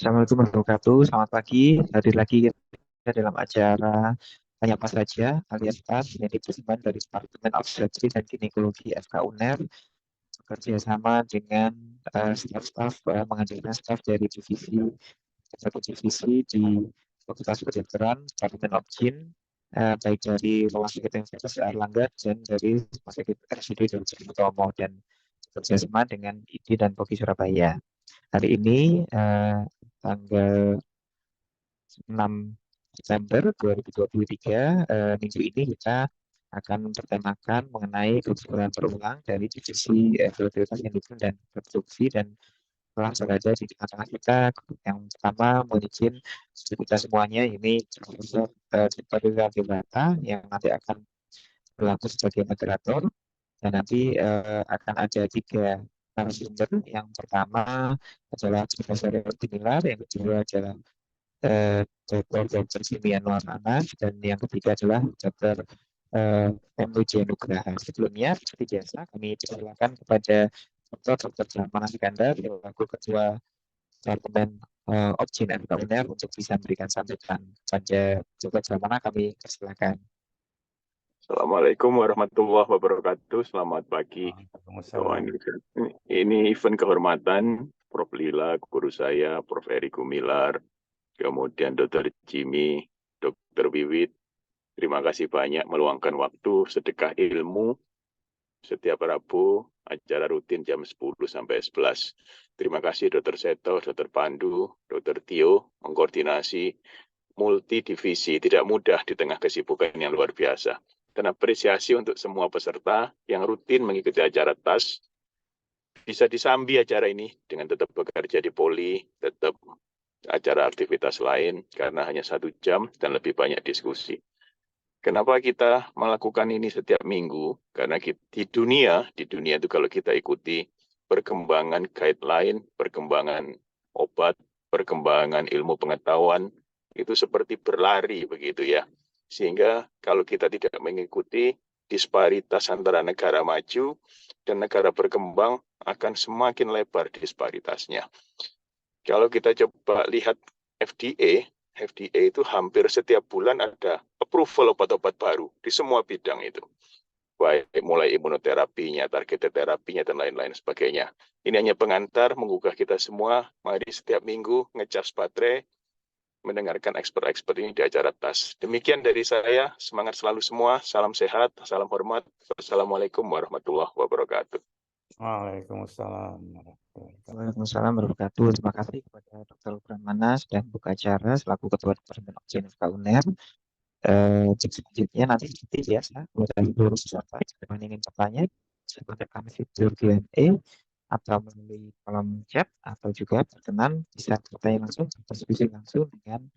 Assalamualaikum warahmatullahi wabarakatuh. Selamat pagi. Hadir lagi kita dalam acara Tanya Apa Saja alias TAS yang dipersembahkan dari Departemen Obstetri dan Ginekologi FK UNER bekerja sama dengan staf-staf menghadirkan staf dari divisi di Fakultas Kedokteran Departemen Obgyn, baik dari Rumah Sakit Universitas Airlangga dan dari Rumah Sakit RSUD Dr. Sutomo, dan bekerja sama dengan IDI dan POGI Surabaya. Hari ini tanggal 6 Desember 2023, minggu ini kita akan bertemakan mengenai keguguran berulang dari divisi fertilitas indukun dan reproduksi, dan telah berada di tengah-tengah kita. Yang pertama, mohon izin kita semuanya, ini Profesor Ciparilla Dewata yang nanti akan berlaku sebagai moderator, dan nanti akan ada tiga narasumber. Yang pertama adalah Profesor Timilar, yang kedua adalah Dr. Jimmy Anwar Anas, dan yang ketiga adalah Dr. M.Nuji Nugraha. Sebelumnya, seperti biasa, kami persilakan kepada Dr. Brahmana Iskandar, selaku Ketua Departemen Obgyn FK UNER, untuk bisa memberikan sambutan. Pada Dr. Brahmana, kami persilakan. Assalamualaikum warahmatullahi wabarakatuh. Selamat pagi. Ini event kehormatan Prof. Lila, guru saya, Prof. Eri Gumilar, kemudian Dr. Jimmy, Dr. Wiwit. Terima kasih banyak meluangkan waktu sedekah ilmu setiap Rabu, acara rutin jam 10 sampai 11. Terima kasih Dr. Seto, Dr. Pandu, Dr. Tio, mengkoordinasi multidivisi, tidak mudah di tengah kesibukan yang luar biasa. Dan apresiasi untuk semua peserta yang rutin mengikuti acara TAS. Bisa disambi acara ini dengan tetap bekerja di poli, tetap acara aktivitas lain, karena hanya 1 jam dan lebih banyak diskusi. Kenapa kita melakukan ini setiap minggu? Karena di dunia itu kalau kita ikuti perkembangan guideline, perkembangan obat, perkembangan ilmu pengetahuan, itu seperti berlari begitu ya. Sehingga kalau kita tidak mengikuti, disparitas antara negara maju dan negara berkembang akan semakin lebar disparitasnya. Kalau kita coba lihat FDA itu hampir setiap bulan ada approval obat-obat baru di semua bidang itu. Baik mulai imunoterapinya, targeted terapinya, dan lain-lain sebagainya. Ini hanya pengantar menggugah kita semua. Mari setiap minggu ngecas baterai, mendengarkan expert-expert ini di acara TAS. Demikian dari saya, semangat selalu semua, salam sehat, salam hormat. Wassalamualaikum warahmatullahi wabarakatuh. Waalaikumsalam. Waalaikumsalam warahmatullahi wabarakatuh. Terima kasih kepada Dr. Brahmana dan buka acara selaku Ketua Departemen Obgyn FK UNER. Selanjutnya nanti seperti biasa, kepada seluruh peserta yang ingin bertanya, seperti kami fitur Q&A atau melalui kolom chat, atau juga berkenan bisa bertanya langsung, berdiskusi langsung dengan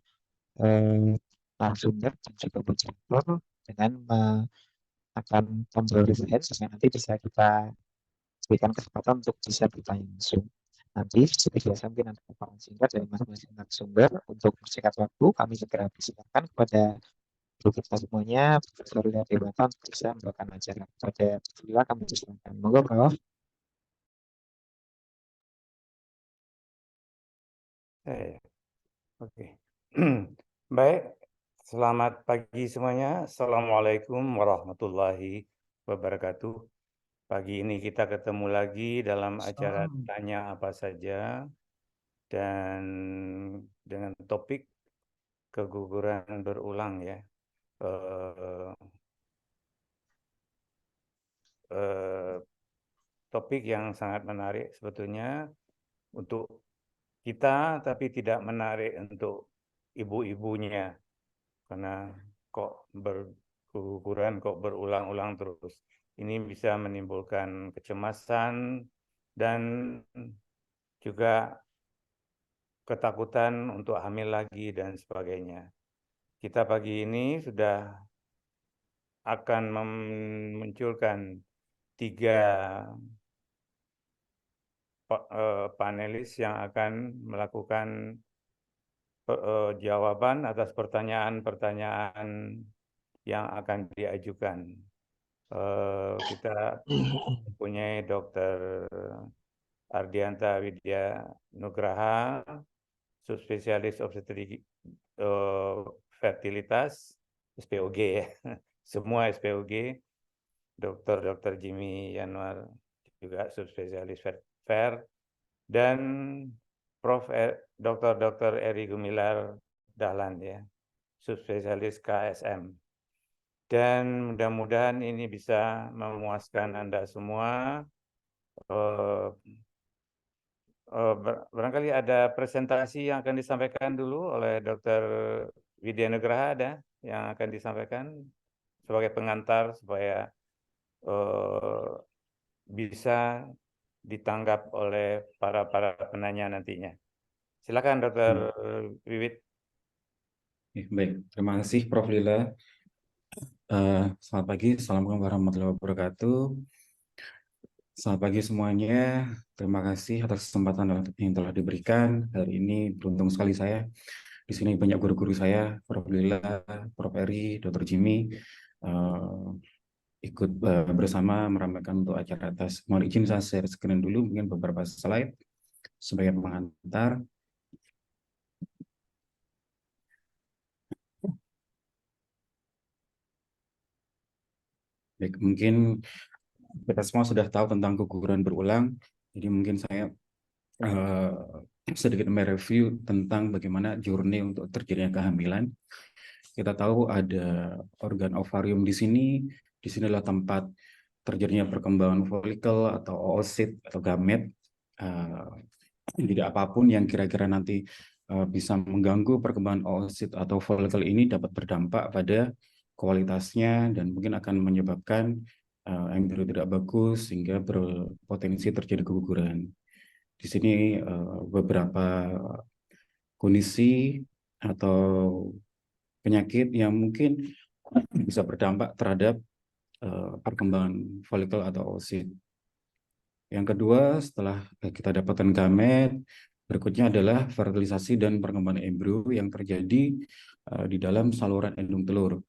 narasumber dan juga moderator dengan akan tombol raise hand, sehingga nanti bisa kita berikan kesempatan untuk bisa bertanya langsung. Nanti seperti biasa mungkin ada paparan singkat dari masing-masing narasumber. Untuk persingkat waktu, kami segera persilakan kepada guru kita semuanya, Profesor Lila Dewata, untuk bisa membawakan acara. Pada Lila, kami persilakan. Monggo, Prof. Oke. Baik, selamat pagi semuanya. Assalamualaikum warahmatullahi wabarakatuh. Pagi ini kita ketemu lagi dalam acara Tanya Apa Saja, dan dengan topik keguguran berulang ya. Topik yang sangat menarik sebetulnya untuk kita, tapi tidak menarik untuk ibu-ibunya, karena kok berguguran, kok berulang-ulang terus. Ini bisa menimbulkan kecemasan dan juga ketakutan untuk hamil lagi dan sebagainya. Kita pagi ini sudah akan memunculkan 3 panelis yang akan melakukan jawaban atas pertanyaan-pertanyaan yang akan diajukan. Kita mempunyai Dr. Ardianta Widya Nugraha subspesialis obstetrik fertilitas, SPOG ya, semua SPOG, Dr. Jimmy Yanuar juga subspesialis fer, dan Dr. Eri Gumilar Dahlan ya, subspesialis KSM. Dan mudah-mudahan ini bisa memuaskan Anda semua. Barangkali ada presentasi yang akan disampaikan dulu oleh Dr. Widya Nugraha, ada yang akan disampaikan sebagai pengantar supaya bisa ditanggap oleh para penanya nantinya. Silakan Dr. Wiwit. Baik, terima kasih Prof. Lila. Selamat pagi, Assalamualaikum warahmatullahi wabarakatuh. Selamat pagi semuanya, terima kasih atas kesempatan yang telah diberikan. Hari ini beruntung sekali saya. Di sini banyak guru-guru saya, Prof. Lila, Prof. Eri, Dr. Jimmy, ikut bersama meramaikan untuk acara atas. Mohon izin saya share screen dulu, mungkin beberapa slide sebagai pengantar. Baik, mungkin kita semua sudah tahu tentang keguguran berulang, jadi mungkin saya sedikit mereview tentang bagaimana journey untuk terjadinya kehamilan. Kita tahu ada organ ovarium di sinilah tempat terjadinya perkembangan folikel atau oosit atau gamet. Tidak apapun yang kira-kira nanti bisa mengganggu perkembangan oosit atau folikel ini dapat berdampak pada kualitasnya dan mungkin akan menyebabkan embrio tidak bagus sehingga berpotensi terjadi keguguran. Di sini beberapa kondisi atau penyakit yang mungkin bisa berdampak terhadap perkembangan folikel atau oosit. Yang kedua, setelah kita dapatkan gamet, berikutnya adalah fertilisasi dan perkembangan embrio yang terjadi di dalam saluran endung telur.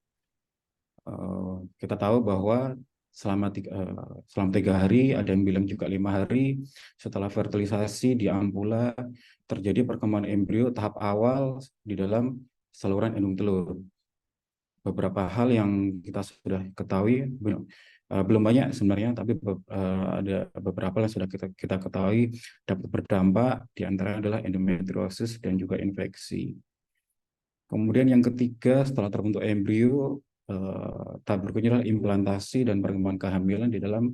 Kita tahu bahwa selama 3 hari, ada yang bilang juga 5 hari setelah fertilisasi di ampula terjadi perkembangan embrio tahap awal di dalam saluran endung telur. Beberapa hal yang kita sudah ketahui, belum banyak sebenarnya, tapi ada beberapa yang sudah kita ketahui dapat berdampak, di antara adalah endometriosis dan juga infeksi. Kemudian yang ketiga, setelah terbentuk embrio, tahap berikutnya adalah implantasi dan perkembangan kehamilan di dalam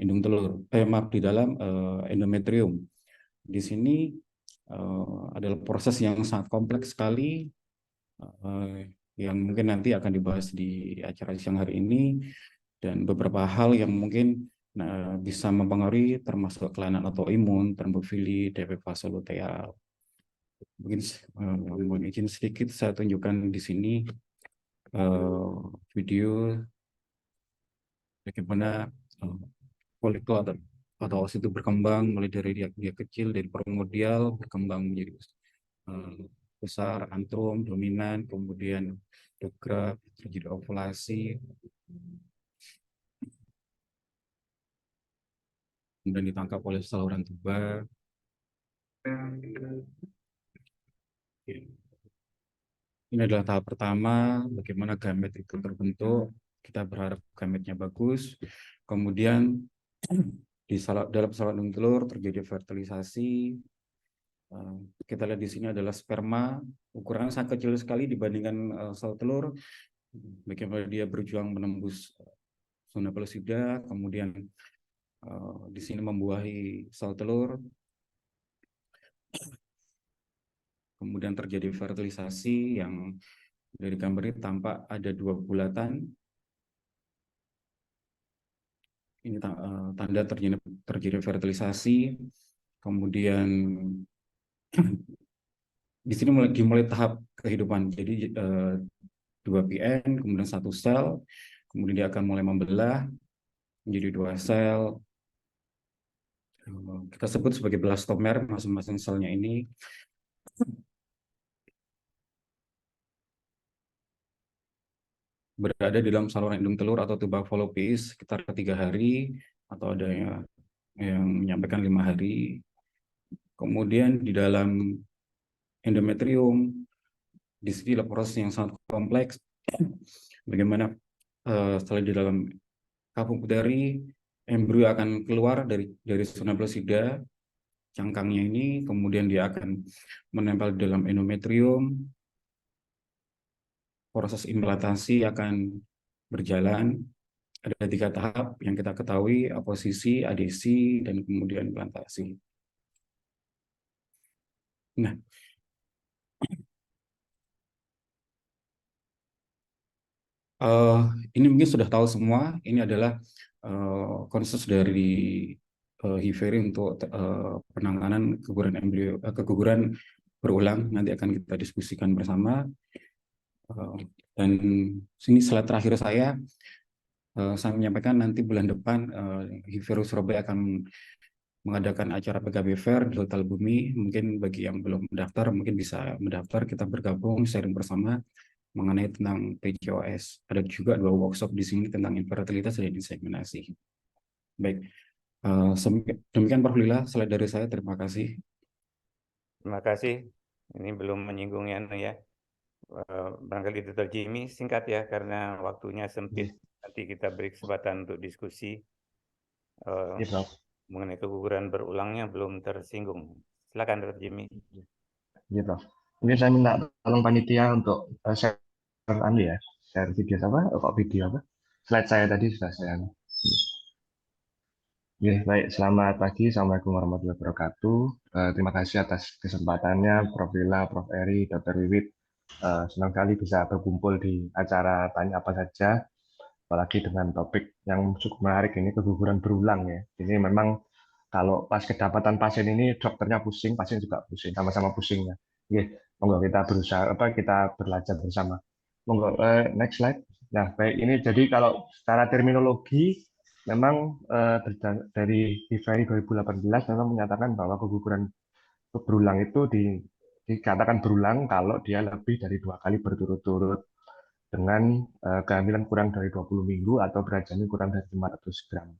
endung telur, di dalam endometrium. Di sini adalah proses yang sangat kompleks sekali, yang mungkin nanti akan dibahas di acara siang hari ini, dan beberapa hal yang mungkin bisa mempengaruhi termasuk kelainan autoimun, trombofili, defek vasoluteal. Mungkin izin sedikit saya tunjukkan di sini video bagaimana folikel atau oosit itu berkembang mulai dari dia kecil, dari primordial berkembang menjadi besar, antrum, dominan, kemudian degradasi, terjadi ovulasi, kemudian ditangkap oleh saluran tuba. Ini adalah tahap pertama, bagaimana gamet itu terbentuk. Kita berharap gametnya bagus. Kemudian dalam saluran endung telur terjadi fertilisasi. Kita lihat di sini adalah sperma, ukurannya sangat kecil sekali dibandingkan sel telur. Bagaimana dia berjuang menembus zona pelosida, kemudian di sini membuahi sel telur. Kemudian terjadi fertilisasi yang dari gambar ini tampak ada 2 bulatan. Ini tanda terjadi fertilisasi. Kemudian di sini dimulai tahap kehidupan. Jadi 2 PN, kemudian 1 sel, kemudian dia akan mulai membelah menjadi 2 sel. Kita sebut sebagai blastomer masing-masing selnya ini. Berada di dalam saluran endung telur atau tuba falopis sekitar 3 hari, atau ada yang menyampaikan 5 hari. Kemudian di dalam endometrium. Di sini adalah proses yang sangat kompleks. Bagaimana setelah di dalam kapung puteri, embrio akan keluar dari zona plosida cangkangnya ini, kemudian dia akan menempel di dalam endometrium. Proses implantasi akan berjalan. Ada 3 tahap yang kita ketahui: aposisi, adesi, dan kemudian implantasi. Nah, ini mungkin sudah tahu semua. Ini adalah konsep dari Hiferi untuk penanganan keguguran embrio, keguguran berulang. Nanti akan kita diskusikan bersama. Dan sini slide terakhir saya menyampaikan nanti bulan depan Hiferi Surabaya akan mengadakan acara PKB Fair di Hotel Bumi. Mungkin bagi yang belum mendaftar, mungkin bisa mendaftar. Kita bergabung sharing bersama mengenai tentang PCOS. Ada juga 2 workshop di sini tentang infertilitas dan inseminasi. Baik, demikian Prof. Lila, slide dari saya. Terima kasih. Terima kasih. Ini belum menyinggungnya ya. Barangkali Dr. Jimmy singkat ya, karena waktunya sempit. Nanti kita beri kesempatan untuk diskusi. Mengenai keguguran berulangnya belum tersinggung. Silakan Dr. Jimmy. Iya, Prof. Mungkin saya minta tolong panitia untuk share ya, share video slide saya tadi sudah saya. Ya, baik, selamat pagi. Assalamualaikum warahmatullahi wabarakatuh. Terima kasih atas kesempatannya, Prof. Lila, Prof. Eri, Dr. Wiwit. Senang sekali bisa berkumpul di acara Tanya Apa Saja, apalagi dengan topik yang cukup menarik ini, keguguran berulang ya. Ini memang kalau pas kedapatan pasien ini, dokternya pusing, pasien juga pusing, sama-sama pusingnya. Oke, monggo kita berusaha, kita belajar bersama. Monggo, next slide. Nah, baik, ini jadi kalau secara terminologi, memang dari Hiferi 2018 memang menyatakan bahwa keguguran berulang itu dikatakan berulang kalau dia lebih dari 2 kali berturut-turut dengan kehamilan kurang dari 20 minggu atau berat janin kurang dari 500 gram.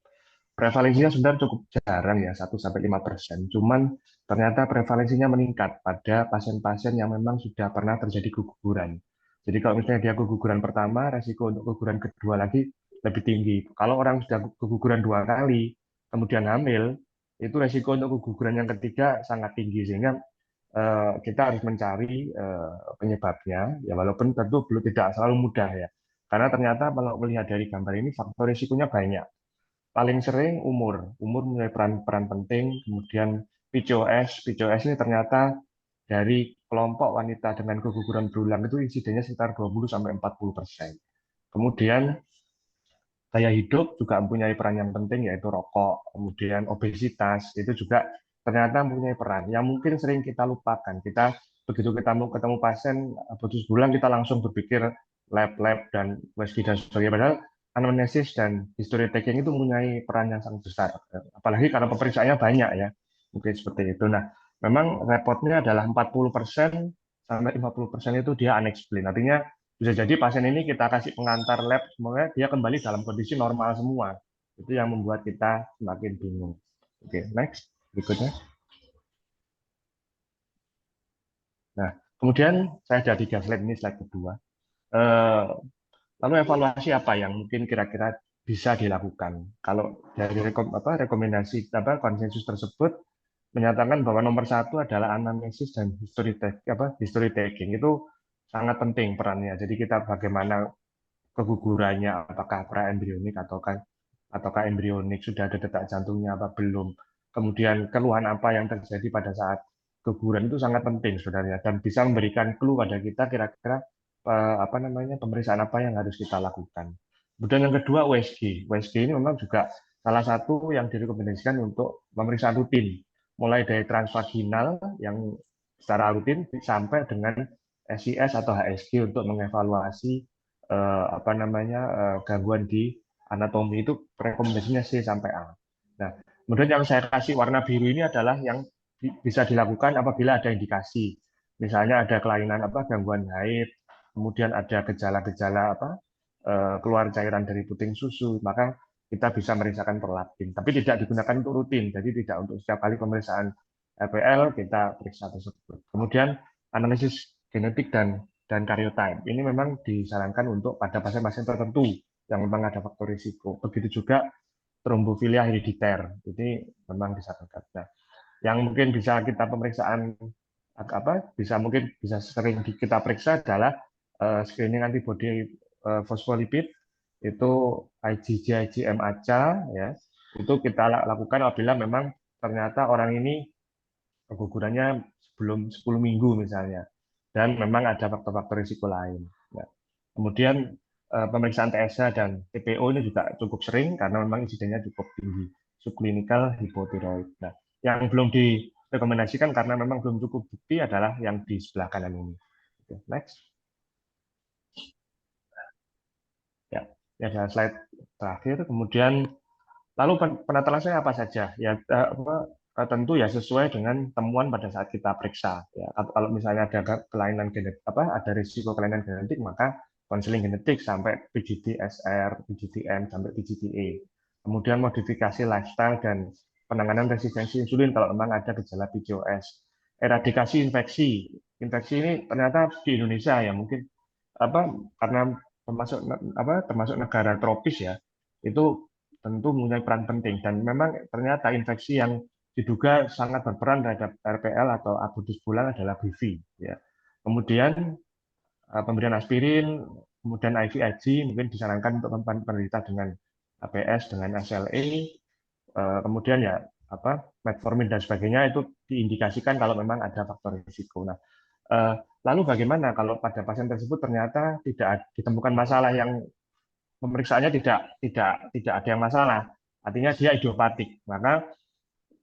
Prevalensinya sebenarnya cukup jarang ya, 1-5%. Cuman ternyata prevalensinya meningkat pada pasien-pasien yang memang sudah pernah terjadi keguguran. Jadi kalau misalnya dia keguguran pertama, resiko untuk keguguran kedua lagi lebih tinggi. Kalau orang sudah keguguran 2 kali, kemudian hamil, itu resiko untuk keguguran yang ketiga sangat tinggi. Sehingga kita harus mencari penyebabnya, ya walaupun tentu belum tidak selalu mudah ya. Karena ternyata kalau melihat dari gambar ini, faktor risikonya banyak. Paling sering umur mempunyai peran penting, kemudian PCOS ini ternyata dari kelompok wanita dengan keguguran berulang itu insidennya sekitar 20-40%. Kemudian gaya hidup juga mempunyai peran yang penting, yaitu rokok, kemudian obesitas, itu juga ternyata mempunyai peran yang mungkin sering kita lupakan. Kita begitu kita mau ketemu pasien putus bulan, kita langsung berpikir lab dan USG dan sebagainya. Padahal anamnesis dan history taking itu mempunyai peran yang sangat besar. Apalagi karena pemeriksaannya banyak ya, mungkin seperti itu. Nah, memang repotnya adalah 40% sampai 50% itu dia unexplained. Artinya bisa jadi pasien ini kita kasih pengantar lab, semoga dia kembali dalam kondisi normal semua. Itu yang membuat kita semakin bingung. Oke, next. Berikutnya. Nah, kemudian saya ada 3 slide, ini slide kedua. Lalu evaluasi apa yang mungkin kira-kira bisa dilakukan? Kalau dari rekomendasi konsensus tersebut menyatakan bahwa nomor 1 adalah anamnesis dan history taking. Itu sangat penting perannya. Jadi kita bagaimana kegugurannya, apakah praembrionik ataukah embrionik, sudah ada detak jantungnya apa belum. Kemudian keluhan apa yang terjadi pada saat keguguran itu sangat penting sebenarnya dan bisa memberikan clue pada kita kira-kira pemeriksaan apa yang harus kita lakukan. Kemudian yang kedua USG. USG ini memang juga salah satu yang direkomendasikan untuk pemeriksaan rutin, mulai dari transvaginal yang secara rutin sampai dengan SIS atau HSG untuk mengevaluasi gangguan di anatomi. Itu rekomendasinya C sampai A. Nah, kemudian yang saya kasih warna biru ini adalah yang bisa dilakukan apabila ada indikasi. Misalnya ada kelainan gangguan haid, kemudian ada gejala-gejala keluar cairan dari puting susu, maka kita bisa memeriksakan prolaktin. Tapi tidak digunakan untuk rutin, jadi tidak untuk setiap kali pemeriksaan LPL kita periksa tersebut. Kemudian analisis genetik dan karyotype. Ini memang disarankan untuk pada pasien-pasien tertentu yang memang ada faktor risiko. Begitu juga trombofilia herediter. Ini memang disarankan. Nah, yang mungkin bisa kita pemeriksaan mungkin bisa sering kita periksa adalah screening antibodi fosfolipid, itu IgG, IgM, ACA, ya. Itu kita lakukan apabila memang ternyata orang ini kegugurannya sebelum 10 minggu misalnya, dan memang ada faktor-faktor risiko lain. Ya. Kemudian pemeriksaan TSH dan TPO ini juga cukup sering karena memang insidennya cukup tinggi, subklinikal hipotiroid. Nah, yang belum direkomendasikan karena memang belum cukup bukti adalah yang di sebelah kanan ini. Oke, next. Ya, ini adalah slide terakhir. Kemudian lalu penata laksana apa saja? Ya, tentu ya sesuai dengan temuan pada saat kita periksa. Ya, kalau misalnya ada kelainan genetik, ada risiko kelainan genetik, maka konseling genetik sampai PGD-SR, PGD-M sampai PGD-E. Kemudian modifikasi lifestyle dan penanganan resistensi insulin kalau memang ada gejala PCOS. Eradikasi infeksi. Infeksi ini ternyata di Indonesia ya mungkin karena termasuk negara tropis ya, itu tentu mempunyai peran penting dan memang ternyata infeksi yang diduga sangat berperan terhadap RPL atau abortus bulan adalah BV. Ya. Kemudian pemberian aspirin, kemudian IVIG mungkin disarankan untuk penderita dengan APS, dengan SLE, kemudian ya metformin dan sebagainya itu diindikasikan kalau memang ada faktor risiko. Nah, lalu bagaimana kalau pada pasien tersebut ternyata tidak ditemukan masalah yang pemeriksaannya tidak ada yang masalah, artinya dia idiopatik, maka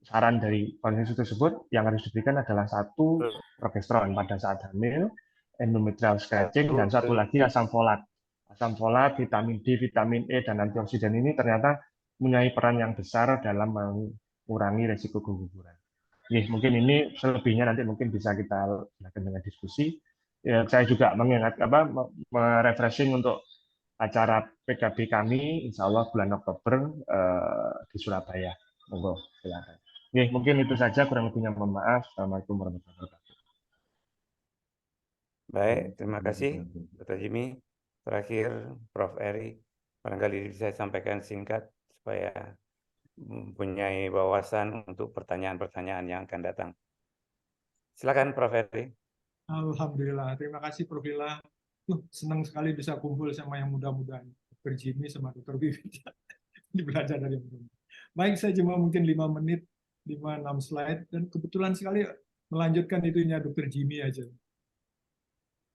saran dari konsensus tersebut yang harus diberikan adalah satu progesteron pada saat hamil, endometrial stretching, dan satu lagi asam folat. Asam folat, vitamin D, vitamin E, dan antioksidan ini ternyata mempunyai peran yang besar dalam mengurangi resiko keguguran. Mungkin ini selebihnya nanti mungkin bisa kita lanjutkan dengan diskusi. Ya, saya juga merefreshing untuk acara PKB kami, insya Allah bulan Oktober di Surabaya. Monggo, silakan. Mungkin itu saja, kurang lebihnya mohon maaf. Assalamualaikum warahmatullahi wabarakatuh. Baik, terima kasih Dr. Jimmy. Terakhir, Prof. Eri, barangkali bisa sampaikan singkat supaya mempunyai wawasan untuk pertanyaan-pertanyaan yang akan datang. Silakan, Prof. Eri. Alhamdulillah, terima kasih Prof. Lila. Senang sekali bisa kumpul sama yang muda-muda, Dr. Jimmy sama Dr. Bibit. Ini belajar dari yang muda. Baik, saya cuma mungkin 5 menit, 5-6 slide, dan kebetulan sekali melanjutkan itunya Dr. Jimmy aja.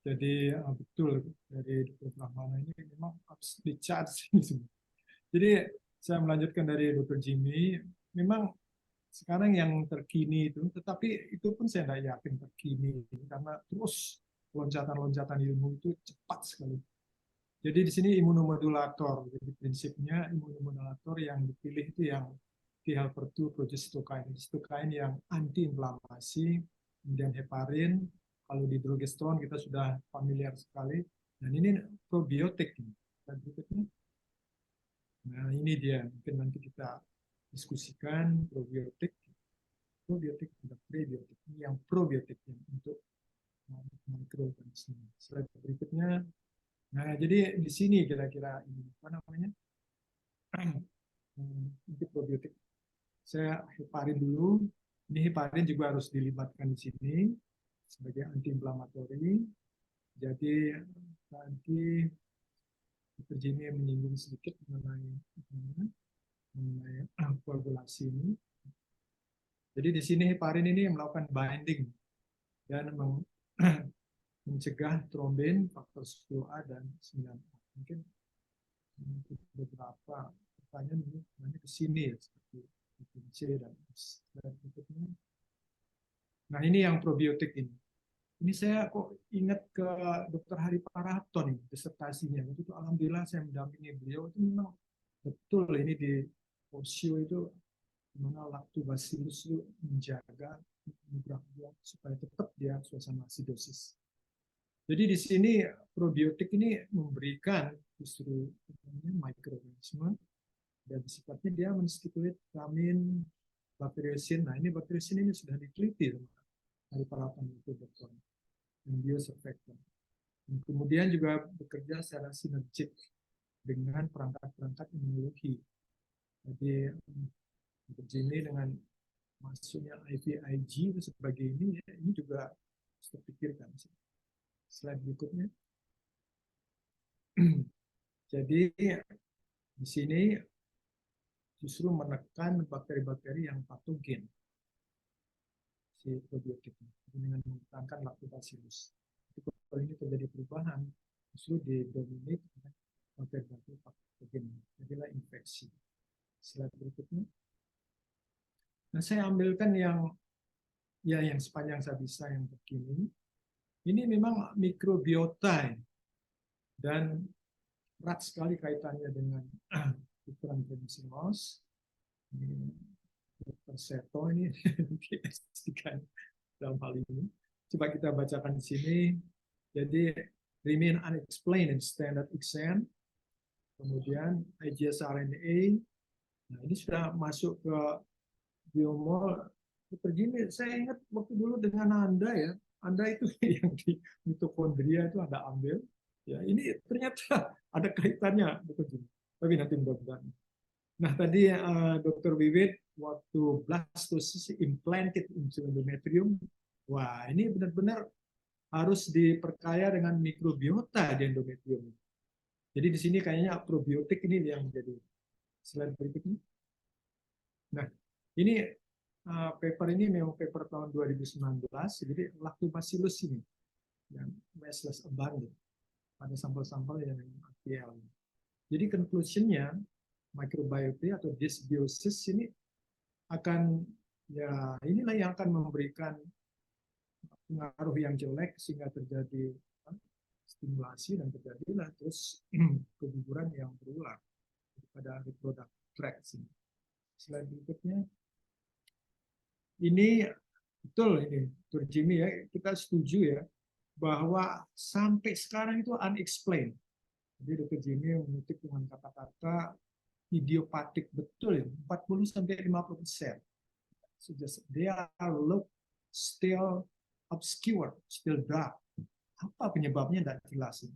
Jadi betul dari Dr. Brahmana ini memang harus di-charge ini semua. Jadi saya melanjutkan dari Dr. Jimmy, memang sekarang yang terkini itu, tetapi itu pun saya tidak yakin terkini karena terus loncatan-loncatan ilmu itu cepat sekali. Jadi di sini imunomodulator, jadi prinsipnya imunomodulator yang dipilih itu yang T helper 2 progestokain, progestokain yang anti-inflamasi, kemudian heparin. Kalau di drogesterone kita sudah familiar sekali, dan ini probiotik. Dan berikutnya, nah ini dia, mungkin nanti kita diskusikan probiotik dan prebiotik. Ini yang probiotik yang untuk mikroorganisme. Slide berikutnya. Nah, jadi di sini kira-kira ini apa namanya? Ini probiotik. Saya heparin dulu. Ini heparin juga harus dilibatkan di sini sebagai anti-inflamatori. Jadi tadi Dr. Jimmy menyinggung sedikit mengenai koagulasi ini. Jadi di sini heparin ini melakukan binding dan mencegah trombin faktor 10A dan 9A. Mungkin beberapa pertanyaan ini nanti ke sini ya, seperti C dan S. Nah, ini yang probiotik ini. Ini saya kok ingat ke Dr. Hari Parato nih, disertasinya. Waktu itu alhamdulillah saya mendampingi beliau, itu memang betul ini di Osio itu dimana lactobacillus itu menjaga mikrobiota supaya tetap dia suasana asidosis. Jadi di sini probiotik ini memberikan justru mikroorganisme dan sifatnya dia menstimulate vitamin bakteriosin. Nah ini bakteriosin ini sudah diteliti dari para peneliti dokter. dan biosurfactant. Dan kemudian juga bekerja secara sinergik dengan perangkat-perangkat imunologi. Jadi begini dengan masuknya IVIG dan sebagainya, ini juga harus terpikirkan. Slide berikutnya. Jadi di sini justru menekan bakteri-bakteri yang patogen si probiotik dengan menekankan lactobacillus. Kalau ini terjadi perubahan, justru didominasi oleh bakteri-bakteri patogen, jadilah infeksi. Slide berikutnya. Nah, saya ambilkan yang sepanjang saya bisa yang begini. Ini memang mikrobiota dan erat sekali kaitannya dengan ukuran penicillin. Ini Dr. Seto ini dipastikan dalam hal ini. Coba kita bacakan di sini. Jadi remain unexplained in standard exam. Kemudian IgS RNA. Nah, ini sudah masuk ke biomol. Begini, saya ingat waktu dulu dengan Anda ya. Anda itu yang di mitokondria itu Anda ambil. Ya, ini ternyata ada kaitannya. Tapi nanti mudah-mudahan. Nah, tadi Dr. Wiwit waktu blastocyst implanted into endometrium, wah ini benar-benar harus diperkaya dengan mikrobiota di endometrium. Jadi di sini kayaknya probiotik ini yang menjadi slide berikutnya. Nah, ini paper ini memang paper tahun 2019, jadi lactobacillus ini yang less abundant pada sampel-sampel yang APL. Jadi conclusion-nya microbiota atau dysbiosis ini akan ya inilah yang akan memberikan pengaruh yang jelek sehingga terjadi stimulasi dan terjadilah terus keguguran yang berulang pada reproductive tract. Slide berikutnya. Ini betul ini Dr. Jimmy ya, kita setuju ya bahwa sampai sekarang itu unexplained. Jadi Dr. Jimmy mengutip dengan kata-kata idiopatik betul ya, 40-50%. They are look still obscure, still dark. Apa penyebabnya tidak jelas.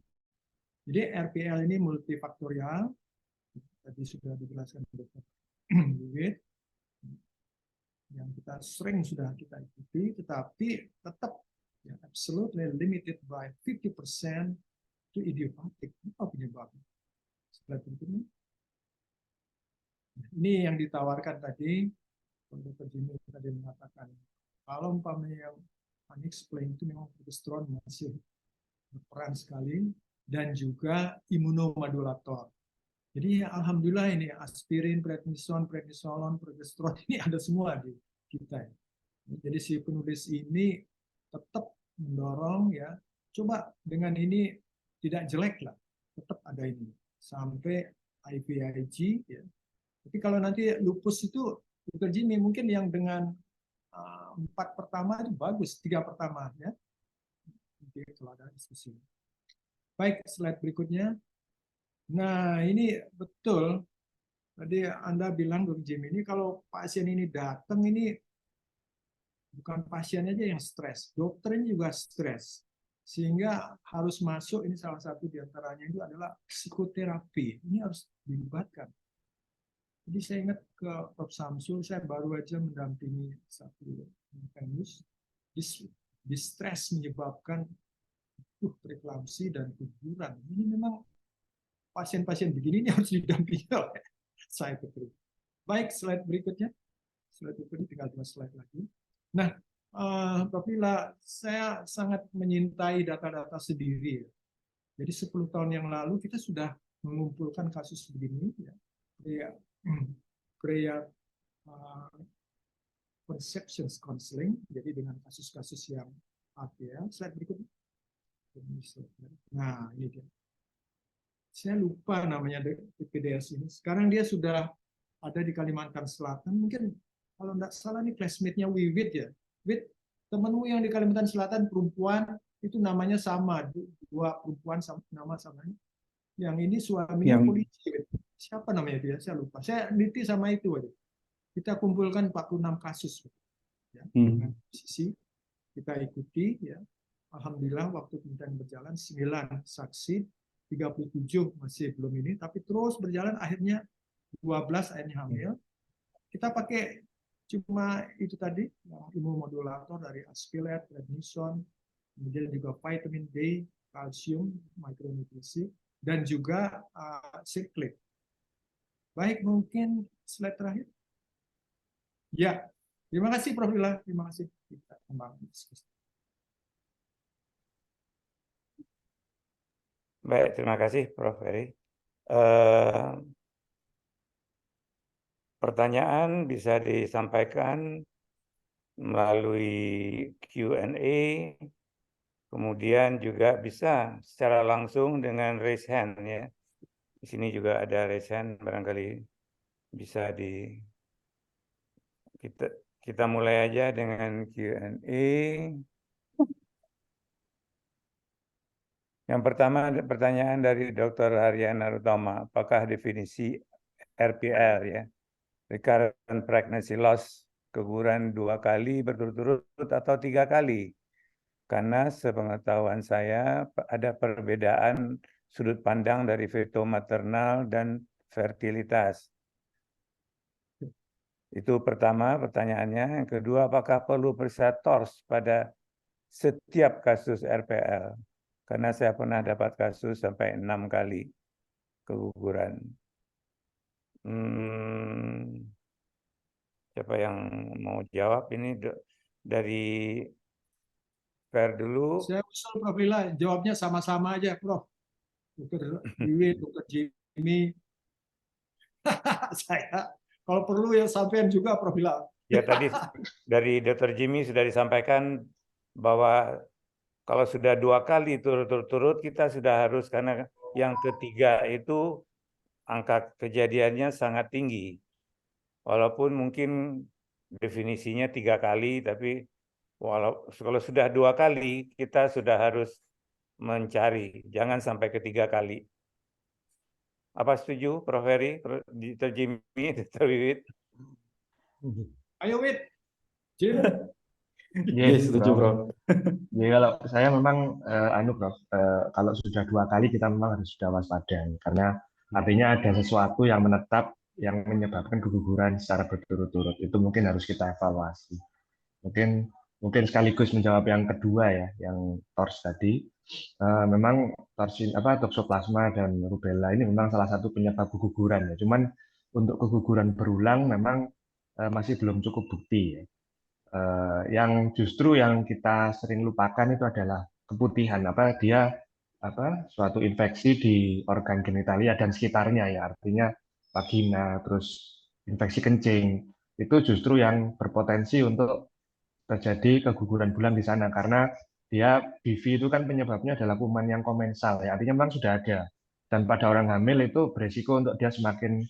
Jadi RPL ini multifaktorial, tadi sudah dijelaskan Dr. Wiwit, yang kita sering sudah kita ikuti, tetapi tetap ya, absolutely limited by 50% to idiopathic. Apa penyebabnya? Setelah berikutnya. Ini yang ditawarkan tadi, Dr. Jimmy tadi mengatakan, kalau umpamanya yang unexplained itu memang progesterone masih berperan sekali, dan juga imunomodulator. Jadi alhamdulillah ini aspirin, prednisolon, progesteron ini ada semua di kita. Jadi si penulis ini tetap mendorong ya, coba dengan ini tidak jelek lah, tetap ada ini sampai IVIG ya. Tapi kalau nanti lupus itu Dr. Jimmy mungkin yang dengan 4 pertama itu bagus, 3 pertama ya. Nanti kalau ada diskusi. Baik, slide berikutnya. Nah, ini betul. Tadi Anda bilang Dr. Jimmy ini kalau pasien ini datang ini bukan pasien aja yang stres, dokternya juga stres. Sehingga harus masuk, ini salah satu diantaranya itu adalah psikoterapi. Ini harus dilibatkan. Jadi saya ingat ke Prof. Samsul, saya baru aja mendampingi satu kasus, distres menyebabkan preeklamsi dan keguguran. Ini memang pasien-pasien begini ini harus didampingi oleh saya betul. Baik, slide berikutnya. Slide berikutnya tinggal 2 slide lagi. Nah, apabila saya sangat menyintai data-data sendiri. Jadi 10 tahun yang lalu kita sudah mengumpulkan kasus begini, ya, perceptions counseling, jadi dengan kasus-kasus yang APL. Slide berikutnya. Nah, ini dia. Saya lupa namanya PPDS ini. Sekarang dia sudah ada di Kalimantan Selatan. Mungkin kalau tidak salah ini classmate-nya Wiwit ya. Wit, temanmu yang di Kalimantan Selatan perempuan itu namanya sama, 2 perempuan nama samanya. Yang ini suaminya polisi. Siapa namanya dia? Saya lupa. Saya neliti sama itu aja. Kita kumpulkan 46 kasus. Ya, dengan sisi kita ikuti ya. Alhamdulillah waktu kemudian berjalan 9 saksi, 37 masih belum ini, tapi terus berjalan akhirnya 12 akhirnya hamil. Kita pakai cuma itu tadi, imunomodulator dari Aspilet, prednison, kemudian juga vitamin D, kalsium, mikronutrisi, dan juga sirklit. Baik, mungkin slide terakhir. Ya, terima kasih Prof. Lila, terima kasih. Kita kembang diskusi. Baik, terima kasih Prof. Heri. Pertanyaan bisa disampaikan melalui Q&A, kemudian juga bisa secara langsung dengan raise hand ya. Di sini juga ada raise hand, barangkali bisa kita mulai aja dengan Q&A. Yang pertama pertanyaan dari Dr. Haryana Utama, apakah definisi RPL ya, recurrent pregnancy loss, keguguran 2 kali berturut-turut atau 3 kali? Karena sepengetahuan saya ada perbedaan sudut pandang dari feto maternal dan fertilitas. Itu pertama pertanyaannya. Yang kedua, apakah perlu periksa TORS pada setiap kasus RPL? Karena saya pernah dapat kasus sampai 6 kali keguguran. Siapa yang mau jawab ini dari Fer dulu? Saya usul Prof. Lila, jawabnya sama-sama aja, Prof. Dr. Wiwit, Dr. Jimmy. Saya, kalau perlu ya sampean juga Prof. Lila. Ya tadi dari Dr. Jimmy sudah disampaikan bahwa kalau sudah 2 kali turut-turut kita sudah harus, karena yang ketiga itu angka kejadiannya sangat tinggi. Walaupun mungkin definisinya 3 kali, tapi kalau sudah 2 kali kita sudah harus mencari, jangan sampai ke 3 kali. Apa setuju, Prof. Heri, Dr. Jimmy, Dr. Wiwit? Ayo Wit, Jim. Yes, setuju, Bro. Jadi kalau saya memang Prof, kalau sudah 2 kali kita memang harus sudah waspada, karena artinya ada sesuatu yang menetap yang menyebabkan keguguran secara berturut-turut. Itu mungkin harus kita evaluasi. Mungkin sekaligus menjawab yang kedua ya, yang TORS tadi. Memang toksoplasma dan rubella ini memang salah satu penyebab keguguran ya. Cuman untuk keguguran berulang memang masih belum cukup bukti ya. Yang justru yang kita sering lupakan itu adalah keputihan, suatu infeksi di organ genitalia dan sekitarnya ya, artinya vagina, terus infeksi kencing, itu justru yang berpotensi untuk terjadi keguguran berulang di sana, karena dia BV itu kan penyebabnya adalah kuman yang komensal ya, artinya memang sudah ada, dan pada orang hamil itu beresiko untuk dia semakin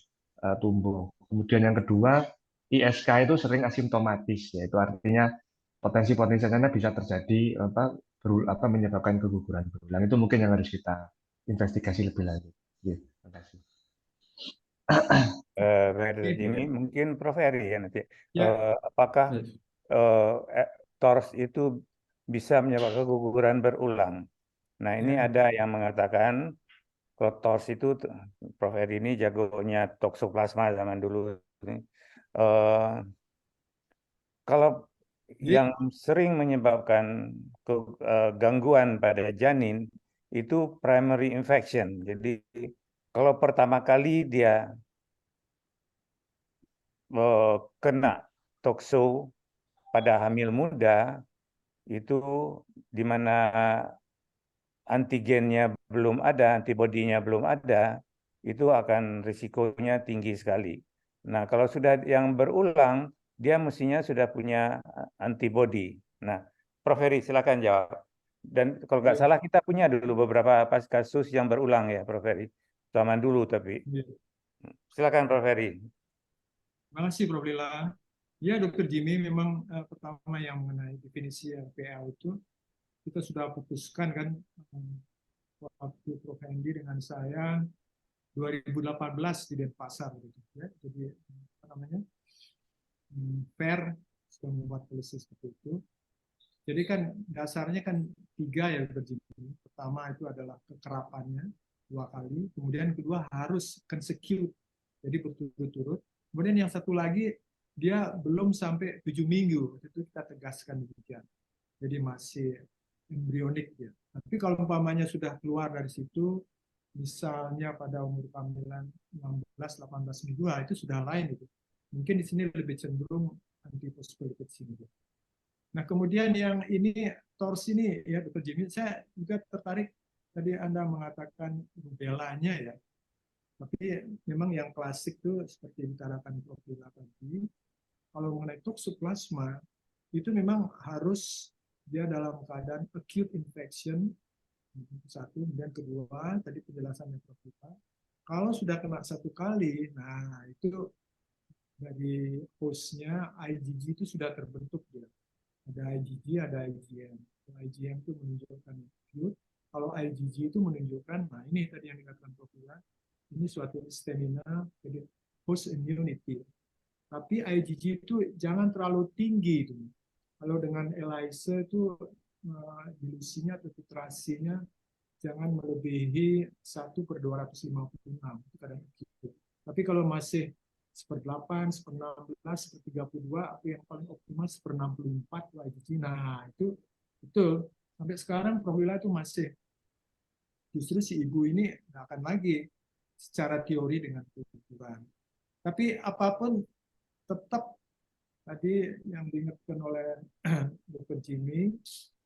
tumbuh. Kemudian yang kedua, ISK itu sering asimptomatis, yaitu artinya potensi-potensi sana bisa terjadi menyebabkan keguguran berulang. Itu mungkin yang harus kita investigasi lebih lanjut. Terima kasih. Ini mungkin Prof. Heri ya nanti. Ya. Apakah TORS itu bisa menyebabkan keguguran berulang? Nah, ini ada yang mengatakan kalau TORS itu, Prof. Heri ini jagonya toksoplasma zaman dulu. Kalau yang sering menyebabkan gangguan pada janin itu primary infection. Jadi kalau pertama kali dia kena tokso pada hamil muda, itu di mana antigennya belum ada, antibodinya belum ada, itu akan risikonya tinggi sekali. Nah, kalau sudah yang berulang, dia mestinya sudah punya antibodi. Nah, Prof. Heri, silakan jawab. Dan kalau nggak salah kita punya dulu beberapa kasus yang berulang ya, Prof. Heri. Zaman dulu tapi. Silakan, Prof. Heri. Terima kasih, Prof. Lila. Ya, Dr. Jimmy, memang pertama yang mengenai definisi RPL itu kita sudah putuskan kan waktu Prof. Hendy dengan saya 2018 di Denpasar gitu ya. Jadi apa namanya? FAIR sudah membuat polisi seperti itu. Jadi kan dasarnya kan 3 ya Dr. Jimmy. Pertama itu adalah kekerapannya 2 kali, kemudian kedua harus consecute, jadi berturut-turut. Kemudian yang satu lagi dia belum sampai 7 minggu, itu kita tegaskan demikian. Jadi masih embrionik ya. Tapi kalau umpamanya sudah keluar dari situ, misalnya pada umur kehamilan 16-18 minggu, itu sudah lain itu. Mungkin di sini lebih cenderung antiphospholipid syndrome. Nah, kemudian yang ini TORS ini ya Dr. Jimmy, saya juga tertarik tadi Anda mengatakan rubellanya ya. Tapi memang yang klasik itu seperti yang ditarakan Prof. Lila tadi, kalau mengenai toxoplasma itu memang harus dia dalam keadaan acute infection, satu, dan kedua tadi penjelasannya Prof. Lila, kalau sudah kena 1 kali, nah itu dari hostnya IgG itu sudah terbentuk dia. Ada IgG, ada IgM. IgM itu menunjukkan acute. Kalau IgG itu menunjukkan, nah ini tadi yang dikatakan Prof. Lila, ini suatu stamina, jadi host immunity. Tapi IgG itu jangan terlalu tinggi. Kalau dengan ELISA itu dilusinya atau titrasinya jangan melebihi 1/256. Itu kadang gitu. Tapi kalau masih 1/8, 1/16, 1/32, atau yang paling optimal 1/64 IgG. Nah, itu betul. Sampai sekarang Prof. Lila itu masih, justru si ibu ini nggak akan lagi secara teori dengan ukuran. Tapi apapun tetap tadi yang diingatkan oleh Dr. Jimmy,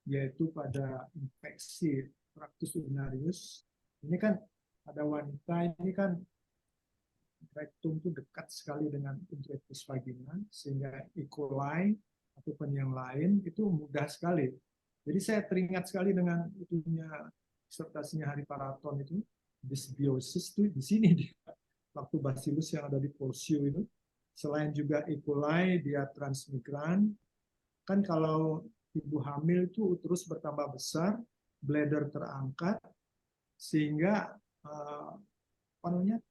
yaitu pada infeksi Tractus urinarius, ini kan ada wanita ini kan rektum itu dekat sekali dengan introitus vagina, sehingga E. coli ataupun yang lain itu mudah sekali. Jadi saya teringat sekali dengan itunya disertasinya Hari Paraton itu, dysbiosis itu di sini dia, waktu bacillus yang ada di Porcio itu, selain juga E. coli dia transmigran. Kan kalau ibu hamil itu uterus bertambah besar, bladder terangkat, sehingga apa namanya,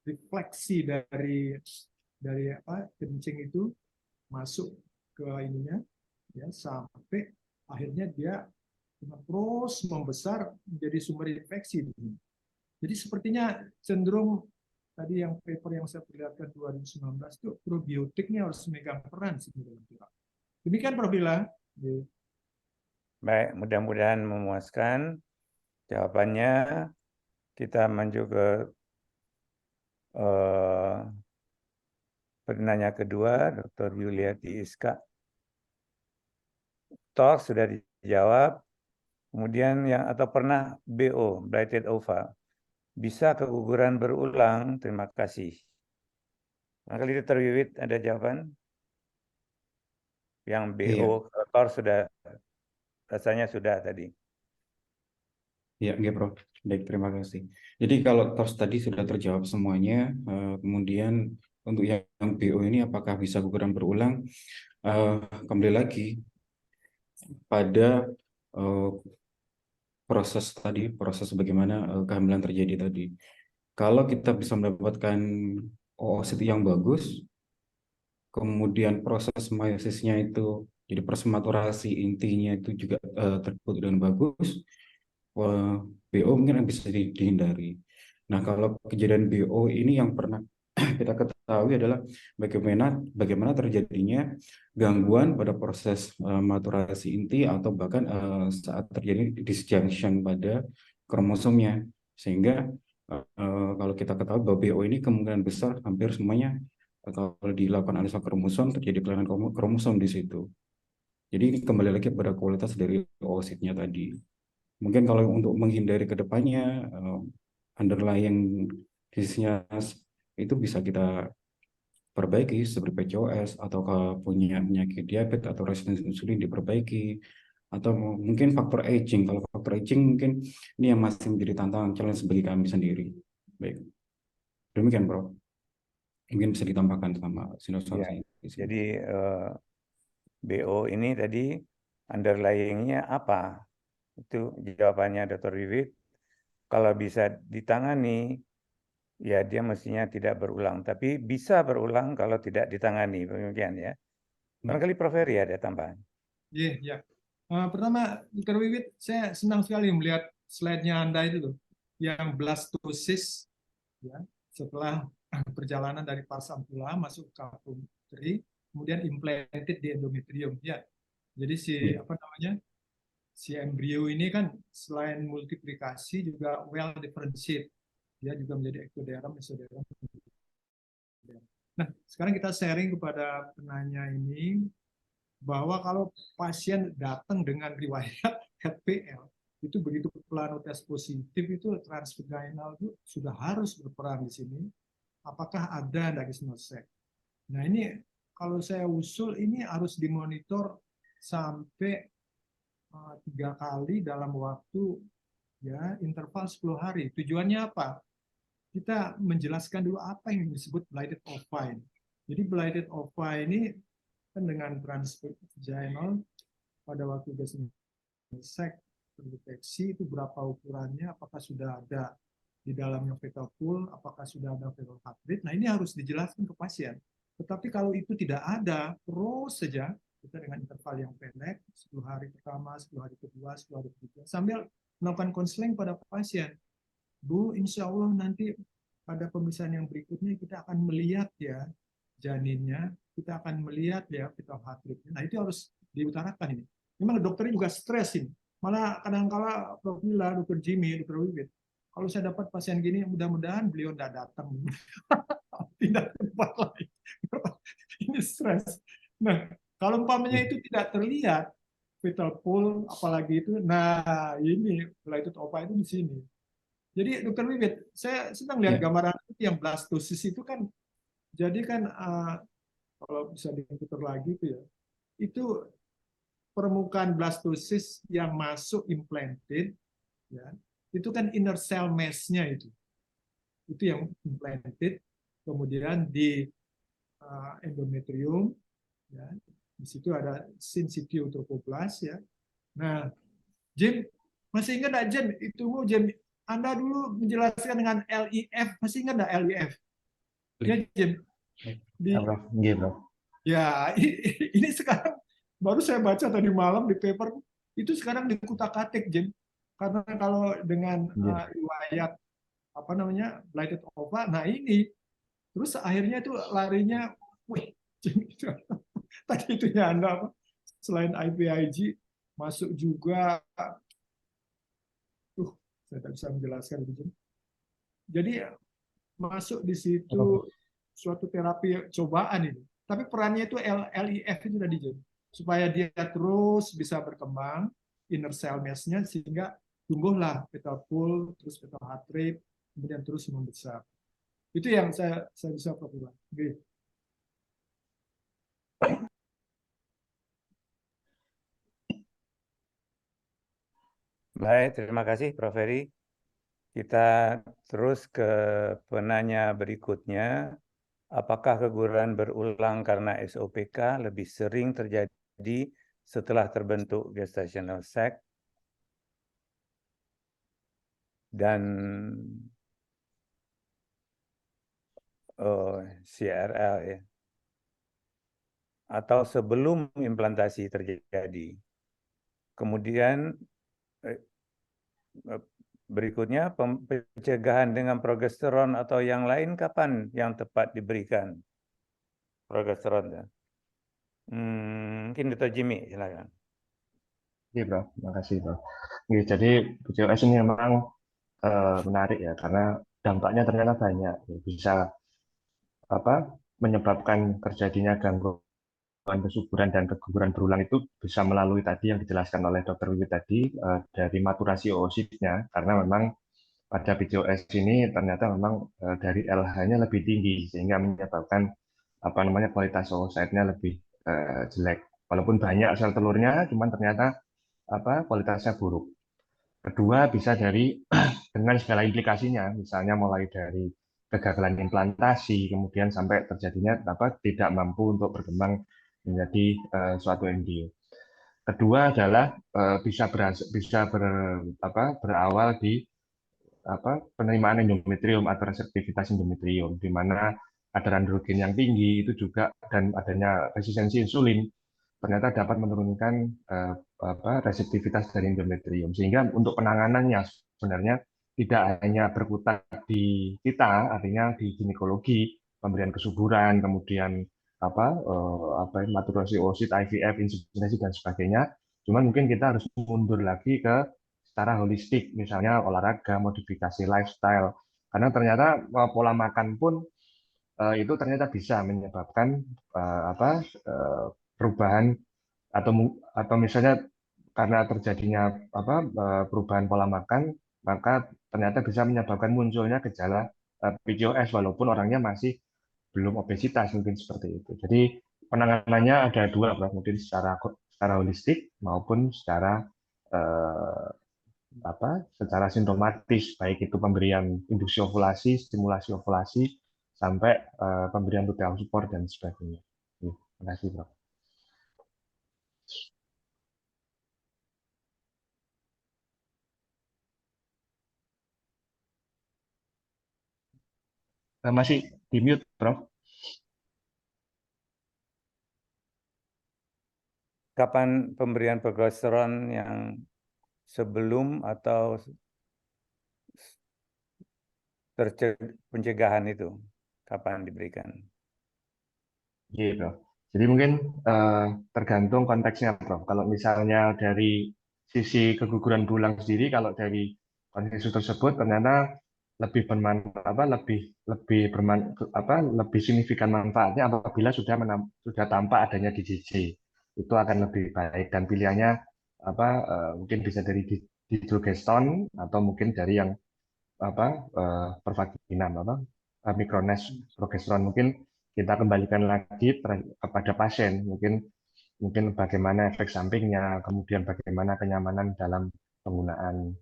refleksi dari apa kencing itu masuk ke ininya ya, sampai akhirnya dia terus membesar menjadi sumber infeksi. Jadi sepertinya cenderung tadi yang paper yang saya perlihatkan 2019 itu probiotiknya harus memegang peran sebenarnya. Demikian Prof. Lila. Baik, mudah-mudahan memuaskan jawabannya. Kita maju ke penanya kedua, Dr. Yuliati Iska. TORS sudah dijawab. Kemudian yang atau pernah BO, blighted ova, bisa keguguran berulang? Terima kasih. Barangkali Dr. Wiwit ada jawaban? Yang BO, TORS sudah, rasanya sudah tadi. Ya, enggak, Prof. Baik, terima kasih. Jadi kalau TORS tadi sudah terjawab semuanya, kemudian untuk yang BO ini apakah bisa guguran berulang? Kembali lagi pada proses bagaimana kehamilan terjadi tadi. Kalau kita bisa mendapatkan oosit yang bagus, kemudian proses meiosisnya itu jadi persematurasi intinya itu juga terbentuk dengan bagus, BO mungkin bisa dihindari. Nah, kalau kejadian BO ini yang pernah kita ketahui adalah bagaimana terjadinya gangguan pada proses maturasi inti atau bahkan saat terjadi disjunction pada kromosomnya, sehingga kalau kita ketahui bahwa BO ini kemungkinan besar hampir semuanya kalau dilakukan analisa kromosom terjadi kelainan kromosom di situ. Jadi ini kembali lagi pada kualitas dari oositnya tadi. Mungkin kalau untuk menghindari ke depannya underlying disease-nya itu bisa kita perbaiki seperti PCOS atau punya penyakit diabetes atau resistensi insulin diperbaiki, atau mungkin faktor aging. Kalau faktor aging mungkin ini yang masih menjadi tantangan challenge bagi kami sendiri. Baik, demikian Prof. Mungkin bisa ditambahkan sama Sinosaurus. Ya, jadi BO ini tadi underlying-nya apa? Itu jawabannya Dr. Wiwit. Kalau bisa ditangani, ya dia mestinya tidak berulang. Tapi bisa berulang kalau tidak ditangani. Demikian ya. Barangkali Prof. Heri ada tambahan. Ya. Pertama, Dr. Wiwit, saya senang sekali melihat slide-nya Anda itu, yang blastosis, ya, setelah perjalanan dari pars ampula masuk ke kapum putri, kemudian implanted di endometrium. Ya, jadi si embrio ini kan selain multiplikasi juga well differentiate, dia juga menjadi ectoderm, mesoderm. Nah, sekarang kita sharing kepada penanya ini bahwa kalau pasien datang dengan riwayat HPL, itu begitu planotes positif itu transvaginal itu sudah harus berperan di sini. Apakah ada vaginal sac? Nah, ini kalau saya usul ini harus dimonitor sampai 3 kali dalam waktu ya interval 10 hari. Tujuannya apa? Kita menjelaskan dulu apa yang disebut blighted ova. Jadi blighted ova ini kan dengan transvaginal pada waktu vaginal sac terdeteksi itu berapa ukurannya, apakah sudah ada di dalamnya fetal pool, apakah sudah ada fetal heart rate. Nah, ini harus dijelaskan ke pasien. Tetapi kalau itu tidak ada, terus saja kita dengan interval yang pendek, 10 hari pertama, 10 hari kedua, 10 hari ketiga, sambil melakukan konseling pada pasien. Bu, insya Allah nanti pada pemeriksaan yang berikutnya kita akan melihat ya janinnya, kita akan melihat ya fetal heart rate-nya. Nah, itu harus diutarakan ini. Memang dokternya juga stres ini. Malah kadang-kala Prof. Mila, Dr. Jimmy, Dr. Wiwit, kalau saya dapat pasien gini, mudah-mudahan beliau tidak datang. Tidak tempat lain. Ini stres. Nah, kalau umpamanya itu tidak terlihat, fetal pool, apalagi itu, nah ini, blighted ova itu di sini. Jadi Dr. Wiwit, saya senang lihat gambaran itu yang blastosis itu kan, jadi kan kalau bisa diputar lagi itu ya, itu permukaan blastosis yang masuk implanted, ya, itu kan inner cell mass-nya itu yang implanted, kemudian di endometrium, ya, di situ ada syncytial trophoblast, ya. Nah, Jim, masih ingat nggak Jim? Itu Jim, Anda dulu menjelaskan dengan LIF, masih ingat nggak LIF? Ya Jim. Ya, ini sekarang baru saya baca tadi malam di paper, itu sekarang dikutak-atik, Jim. Karena kalau dengan riwayat apa namanya blighted ova, nah ini terus akhirnya itu larinya, wih, Jim, tadi itu ya Anda apa? Selain IVIG masuk juga, saya tidak bisa menjelaskan itu, Jim. Jadi masuk di situ suatu terapi cobaan ini. Tapi perannya itu LIF itu tadi, supaya dia terus bisa berkembang inner cell mass-nya sehingga tumbuhlah fetal pool, terus fetal heart rate, kemudian terus membesar. Itu yang saya bisa bilang. Baik, terima kasih Prof. Heri. Kita terus ke penanya berikutnya. Apakah keguguran berulang karena SOPK lebih sering terjadi setelah terbentuk gestational sac dan CRL, ya, atau sebelum implantasi terjadi? Kemudian berikutnya, pencegahan dengan progesteron atau yang lain kapan yang tepat diberikan progesteron? Mungkin Dr. Jimmy, silakan. Oke, Bro. Terima kasih, Bro. Jadi PCOS ini memang menarik ya, karena dampaknya ternyata banyak. Bisa menyebabkan terjadinya gangguan kesuburan dan keguguran berulang itu bisa melalui tadi yang dijelaskan oleh Dr. Wiwit tadi, dari maturasi oositnya, karena memang pada PCOS ini ternyata memang dari LH-nya lebih tinggi sehingga menyebabkan kualitas oocyte-nya lebih jelek. Walaupun banyak sel telurnya, cuman ternyata kualitasnya buruk. Kedua bisa dari dengan segala implikasinya, misalnya mulai dari kegagalan implantasi, kemudian sampai terjadinya tidak mampu untuk berkembang menjadi suatu embrio. Kedua adalah bisa berawal di penerimaan endometrium atau reseptivitas endometrium, di mana ada androgen yang tinggi itu juga dan adanya resistensi insulin ternyata dapat menurunkan reseptivitas dari endometrium. Sehingga untuk penanganannya sebenarnya tidak hanya berkutat di kita, artinya di ginekologi, pemberian kesuburan, kemudian masturbasi oosit, IVF, inseminasi dan sebagainya. Cuman mungkin kita harus mundur lagi ke secara holistik, misalnya olahraga, modifikasi lifestyle, karena ternyata pola makan pun itu ternyata bisa menyebabkan perubahan atau misalnya karena terjadinya perubahan pola makan, maka ternyata bisa menyebabkan munculnya gejala PCOS walaupun orangnya masih belum obesitas, mungkin seperti itu. Jadi penanganannya ada dua, Prof. Mungkin secara holistik maupun secara secara sintomatis, baik itu pemberian induksi ovulasi, stimulasi ovulasi, sampai pemberian luteal support dan sebagainya. Terima kasih, Prof. Masih di mute, Prof. Kapan pemberian progesteron yang sebelum atau pencegahan itu? Kapan diberikan? Gitu. Jadi mungkin tergantung konteksnya, Prof. Kalau misalnya dari sisi keguguran berulang sendiri, kalau dari kondisi tersebut ternyata lebih lebih signifikan manfaatnya apabila sudah tampak adanya DJJ. Itu akan lebih baik, dan pilihannya mungkin bisa dari dihidrogeston atau mungkin dari yang pervaginam Micrones progesteron. Mungkin kita kembalikan lagi kepada pasien, mungkin bagaimana efek sampingnya, kemudian bagaimana kenyamanan dalam penggunaan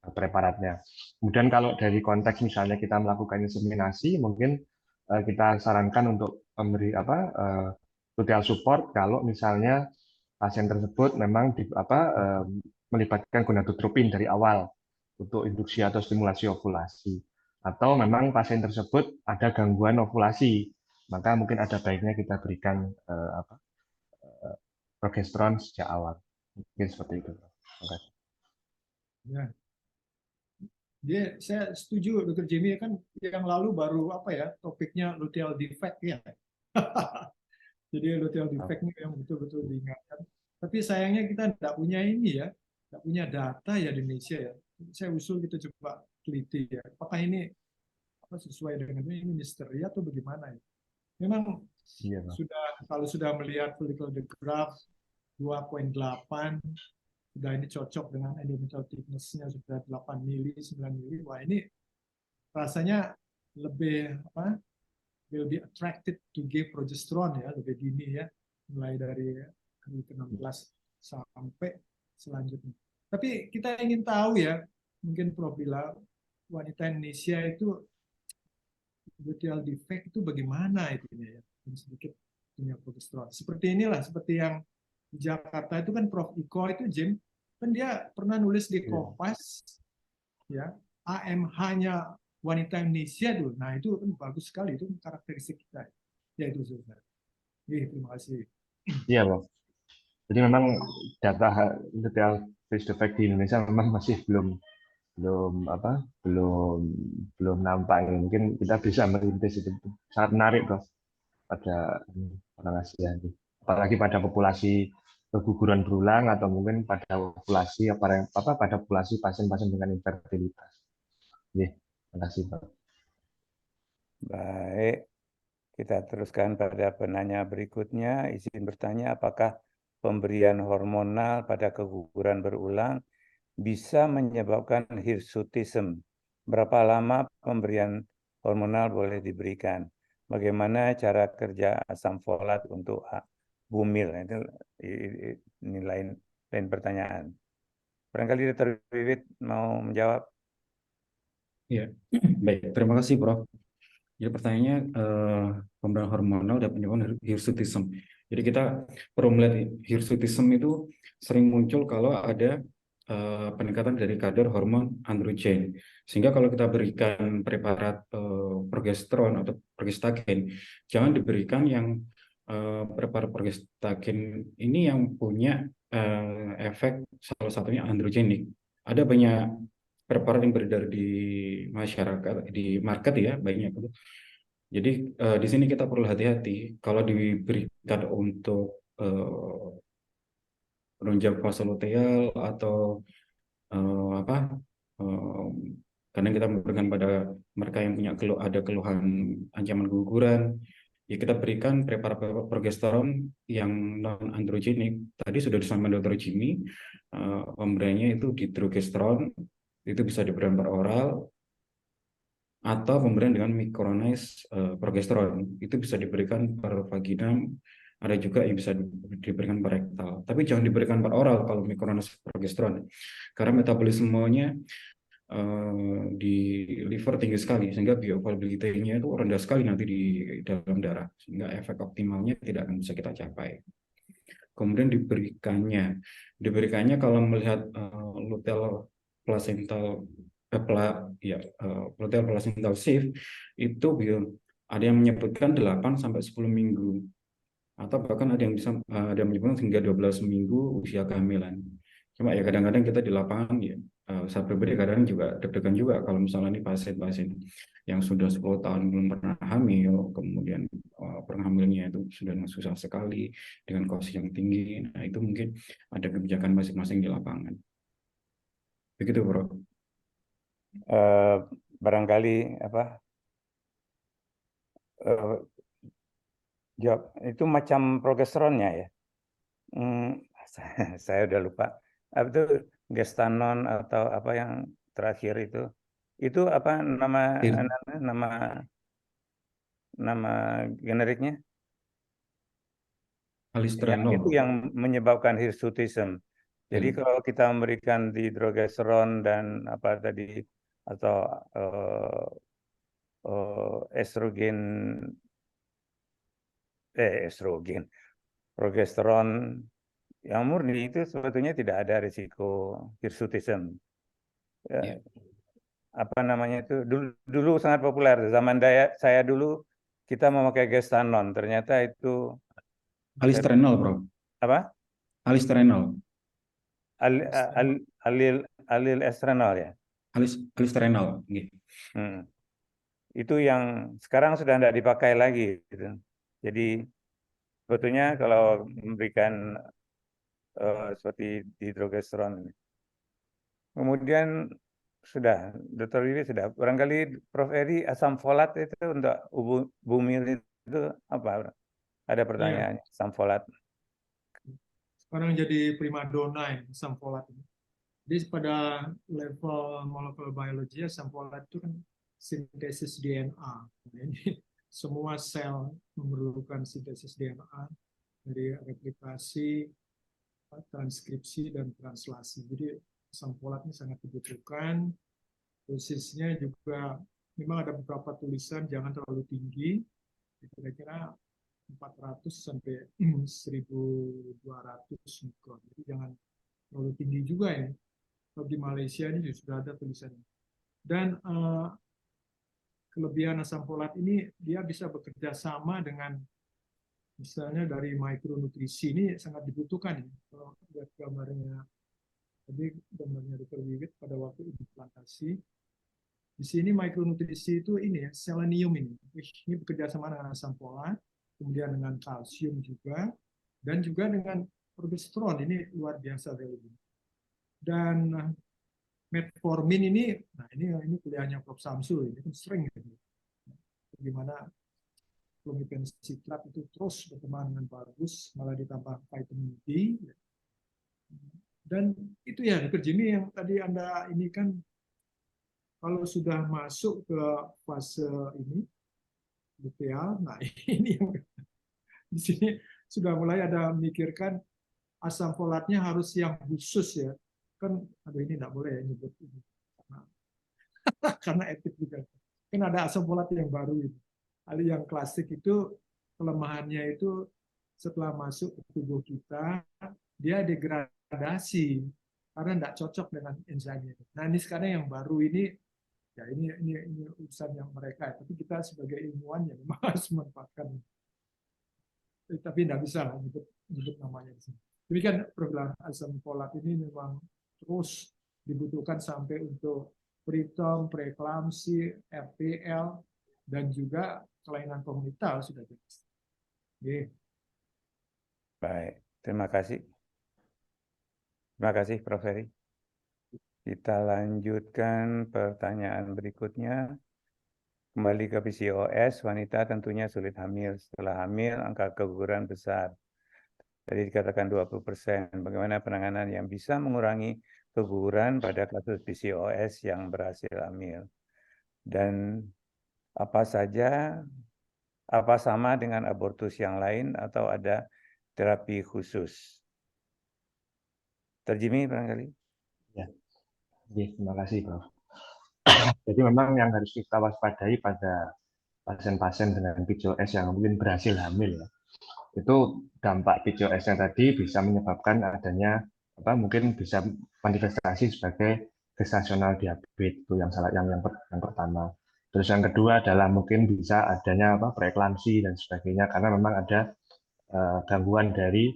preparatnya. Kemudian kalau dari konteks misalnya kita melakukan inseminasi, mungkin kita sarankan untuk memberi luteal support kalau misalnya pasien tersebut memang melibatkan gonadotropin dari awal untuk induksi atau stimulasi ovulasi, atau memang pasien tersebut ada gangguan ovulasi, maka mungkin ada baiknya kita berikan progesteron sejak awal. Mungkin seperti itu. Ya. Saya setuju, Dr. Jimmy, kan yang lalu baru topiknya luteal defect ya. Jadi luteal defect ini yang betul-betul diingatkan. Tapi sayangnya kita tidak punya tidak punya data ya di Indonesia ya. Saya usul kita coba teliti ya. Apakah ini sesuai dengan ini misteri atau bagaimana ya? Memang kalau sudah melihat follicular graph 2,8 sudah ini cocok dengan endometrial thickness-nya sudah 8 mili, 9 mili. Wah, ini rasanya lebih will be attracted to give progesterone ya, lebih dini ya, mulai dari hari ke-16 sampai selanjutnya. Tapi kita ingin tahu ya, mungkin Prof bilang wanita Indonesia itu luteal defect itu bagaimana itu ya, sedikit punya progesteron. Seperti inilah, seperti yang di Jakarta itu kan Prof Iko itu Jim, kan dia pernah nulis di Kompas ya, AMH-nya wanita Indonesia dulu. Nah, itu kan bagus sekali, itu karakteristik kita. Ya itu saudara. Terima kasih. Iya, Bang. Jadi memang data luteal defect di Indonesia memang masih belum nampak. Mungkin kita bisa merintis itu. Sangat menarik, Bro, pada orang Asia ini. Apalagi pada populasi keguguran berulang atau mungkin pada populasi pasien-pasien dengan infertilitas. Terima kasih, Pak. Baik, kita teruskan pada penanya berikutnya. Izin bertanya, apakah pemberian hormonal pada keguguran berulang bisa menyebabkan hirsutism? Berapa lama pemberian hormonal boleh diberikan? Bagaimana cara kerja asam folat untuk bumil? Ini lain pertanyaan. Barangkali Dr. Wiwit mau menjawab. Ya, baik. Terima kasih, Prof. Jadi pertanyaannya, pemberian hormonal dan penyebab hirsutism. Jadi kita perlu melihat hirsutism itu sering muncul kalau ada peningkatan dari kadar hormon androgen. Sehingga kalau kita berikan preparat progesteron atau progestagen, jangan diberikan yang preparator progestatin ini yang punya efek salah satunya androgenik. Ada banyak preparator yang beredar di masyarakat, di market ya, banyak itu. Jadi di sini kita perlu hati-hati kalau diberikan untuk penunjang fase luteal atau apa kadang kita memberikan pada mereka yang punya ada keluhan ancaman keguguran, ya kita berikan preparator progesteron yang non androgenik. Tadi sudah disampaikan Dr. Jimmy, pemberiannya itu dihidrogesteron, itu bisa diberikan per oral atau pemberian dengan micronized progesteron, itu bisa diberikan per vaginam, ada juga yang bisa diberikan per rektal. Tapi jangan diberikan per oral kalau micronized progesteron, karena metabolismenya di liver tinggi sekali, sehingga bioavailability-nya itu rendah sekali nanti di dalam darah, sehingga efek optimalnya tidak akan bisa kita capai. Kemudian diberikannya kalau melihat luteal placental luteal placental shift itu ada yang menyebutkan 8 sampai 10 minggu, atau bahkan ada yang menyebutkan hingga 12 minggu usia kehamilan. Cuma ya kadang-kadang kita di lapangan ya, saya pribadi kadang juga deg-degan juga kalau misalnya ini pasien-pasien yang sudah 10 tahun belum pernah hamil, kemudian penghamilannya itu sudah susah sekali dengan kos yang tinggi. Nah itu mungkin ada kebijakan masing-masing di lapangan. Begitu, Bro. Barangkali jawab itu macam progesteronnya ya. Saya udah lupa. Apa itu gestanon atau apa yang terakhir itu apa nama generiknya? Alistrenol. Itu yang menyebabkan hirsutism. Jadi kalau kita memberikan dihidrogesteron dan apa tadi atau estrogen, progesteron yang murni itu sebetulnya tidak ada risiko hirsutism. Apa namanya itu dulu sangat populer zaman saya dulu kita memakai gestanon, ternyata itu alistrenol, Bro. Apa? Alistrenol. Alil estrenol ya. Alistrenol. Itu yang sekarang sudah tidak dipakai lagi. Gitu. Jadi sebetulnya kalau memberikan seperti dihidrogesteron, kemudian sudah, Dr. Wiwi sudah. Barangkali Prof. Eri, asam folat itu untuk bumil itu apa? Ada pertanyaan, asam folat. Sekarang jadi primadona ini, asam folat ini. Jadi pada level molecular biology, asam folat itu kan sintesis DNA. Nah, ini semua sel memerlukan sintesis DNA dari replikasi, transkripsi, dan translasi. Jadi asam folat ini sangat dibutuhkan. Dosisnya juga memang ada beberapa tulisan jangan terlalu tinggi, kira-kira 400 sampai 1200 mikron. Jadi jangan terlalu tinggi juga ya. Kalau di Malaysia ini sudah ada tulisannya. Dan kelebihan asam folat ini dia bisa bekerja sama dengan misalnya dari mikronutrisi, ini sangat dibutuhkan ya. Kalau lihat gambarnya tadi, gambarnya Dr. Wiwit pada waktu implantasi, di sini mikronutrisi itu ini ya, selenium ini bekerja sama dengan asam folat, kemudian dengan kalsium juga, dan juga dengan progesteron, ini luar biasa valuable. Dan metformin ini, nah ini kuliahnya Prof. Samsul, ini kan sering gitu. Bagaimana clomiphen-citrat itu terus berkembang dengan bagus, malah ditambah vitamin D. Dan itu ya, Dr. Jimmy, yang tadi Anda ini kan, kalau sudah masuk ke fase ini, luteal, nah ini yang di sini sudah mulai ada memikirkan asam folatnya harus yang khusus ya. Kan, aduh ini tidak boleh ya nyebut ini. Karena etik juga. Kan ada asam folat yang baru ini. Ada yang klasik itu, kelemahannya itu setelah masuk ke tubuh kita, dia degradasi karena tidak cocok dengan enzimnya. Nah ini sekarang yang baru ini, ya ini urusan yang mereka. Tapi kita sebagai ilmuwan ya memang harus memanfaatkan. tapi tidak bisa lah nyebut namanya di sini. Demikian program asam folat ini memang terus dibutuhkan sampai untuk preterm, preeklamsi, RPL, dan juga kelainan kognital sudah jelas. Oke. Baik, terima kasih. Terima kasih, Prof. Heri. Kita lanjutkan pertanyaan berikutnya. Kembali ke PCOS, wanita tentunya sulit hamil. Setelah hamil, angka keguguran besar. Tadi dikatakan 20%. Bagaimana penanganan yang bisa mengurangi keguguran pada kasus PCOS yang berhasil hamil? Dan apa sama dengan abortus yang lain atau ada terapi khusus? Terjemi barangkali? Ya, terima kasih, Prof. Jadi memang yang harus kita waspadai pada pasien-pasien dengan PCOS yang mungkin berhasil hamil, ya, itu dampak PCOS-nya tadi bisa menyebabkan adanya mungkin bisa manifestasi sebagai gestasional diabetes, itu yang pertama. Terus yang kedua adalah mungkin bisa adanya preeklamsi dan sebagainya karena memang ada gangguan dari